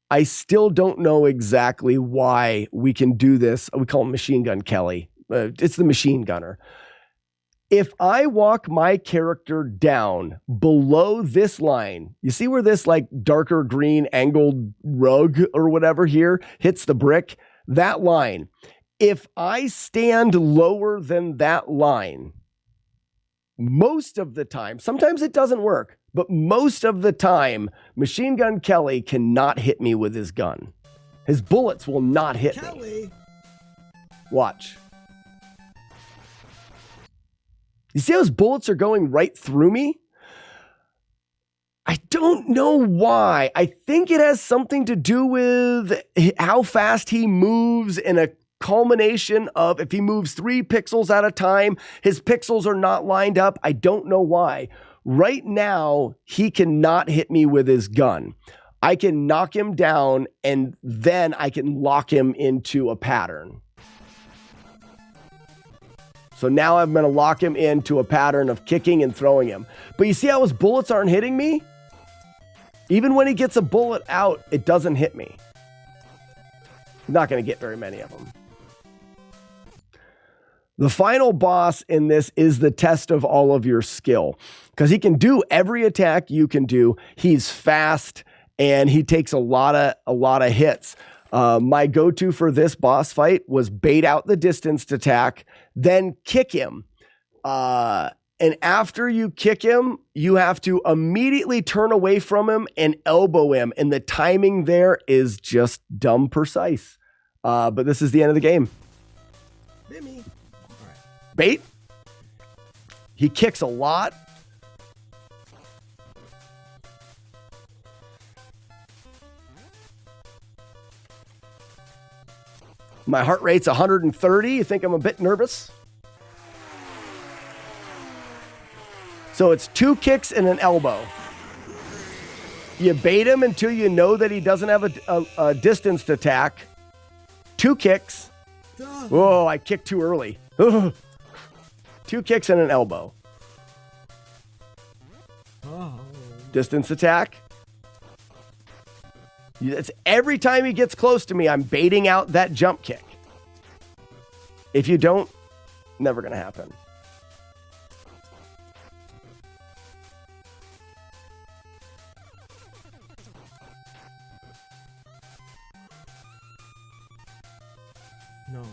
I still don't know exactly why we can do this. We call him Machine Gun Kelly. It's the machine gunner. If I walk my character down below this line, you see where this like darker green angled rug or whatever here hits the brick? That line. If I stand lower than that line, most of the time, sometimes it doesn't work, but most of the time, Machine Gun Kelly cannot hit me with his gun. His bullets will not hit me. Watch. You see how his bullets are going right through me? I don't know why. I think it has something to do with how fast he moves in a culmination of if he moves 3 pixels at a time, his pixels are not lined up. I don't know why. Right now, he cannot hit me with his gun. I can knock him down and then I can lock him into a pattern. So now I'm going to lock him into a pattern of kicking and throwing him. But you see how his bullets aren't hitting me? Even when he gets a bullet out, it doesn't hit me. I'm not going to get very many of them. The final boss in this is the test of all of your skill. Because he can do every attack you can do. He's fast and he takes a lot of hits. My go-to for this boss fight was bait out the distanced attack, then kick him. And after you kick him, you have to immediately turn away from him and elbow him. And the timing there is just dumb precise. But this is the end of the game. Bit me. All right. Bait. He kicks a lot. My heart rate's 130. You think I'm a bit nervous? So it's 2 kicks and an elbow. You bait him until you know that he doesn't have a distanced attack. 2 kicks. Whoa, I kicked too early. 2 kicks and an elbow. Distance attack. It's every time he gets close to me, I'm baiting out that jump kick. If you don't, never going to happen. No.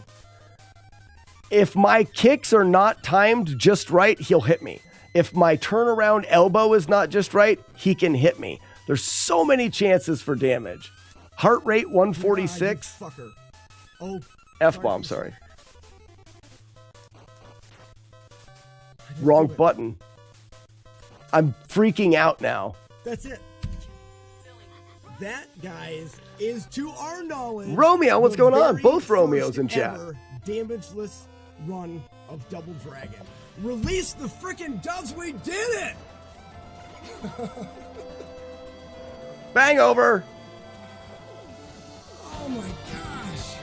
If my kicks are not timed just right, he'll hit me. If my turnaround elbow is not just right, he can hit me. There's so many chances for damage. Heart rate 146. God, you fucker. Oh, F-bomb, sorry. Wrong button. I'm freaking out now. That's it. That, guys, is to our knowledge. Romeo, what's the going on? very Both Romeos first in chat. ever damageless run of Double Dragon. Release the frickin' doves, we did it! Bang over. Oh my gosh.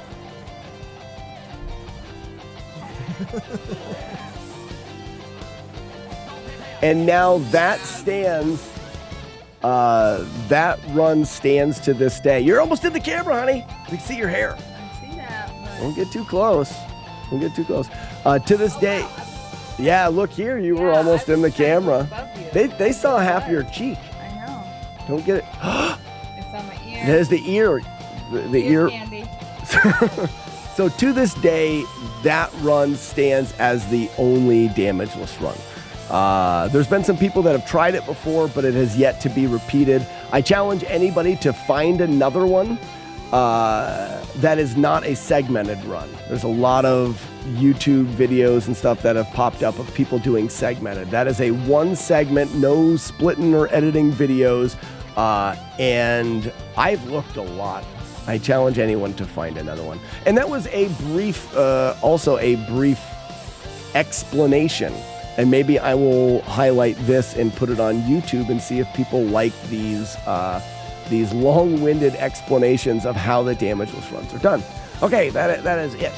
And now that stands, that run stands to this day. You're almost in the camera, honey. You can see your hair. I see that. But... Don't get too close. Don't get too close. To this day, yeah, look here. You were almost in the camera. They saw half your cheek. I know. Don't get it. It's on my ear. There's the ear. The ear. Candy. So to this day, that run stands as the only damageless run. There's been some people that have tried it before, but it has yet to be repeated. I challenge anybody to find another one that is not a segmented run. There's a lot of YouTube videos and stuff that have popped up of people doing segmented. That is a one segment, no splitting or editing videos. And I've looked a lot. I challenge anyone to find another one. And that was a brief, also a brief explanation. And maybe I will highlight this and put it on YouTube and see if people like these long-winded explanations of how the damageless runs are done. Okay, that is it.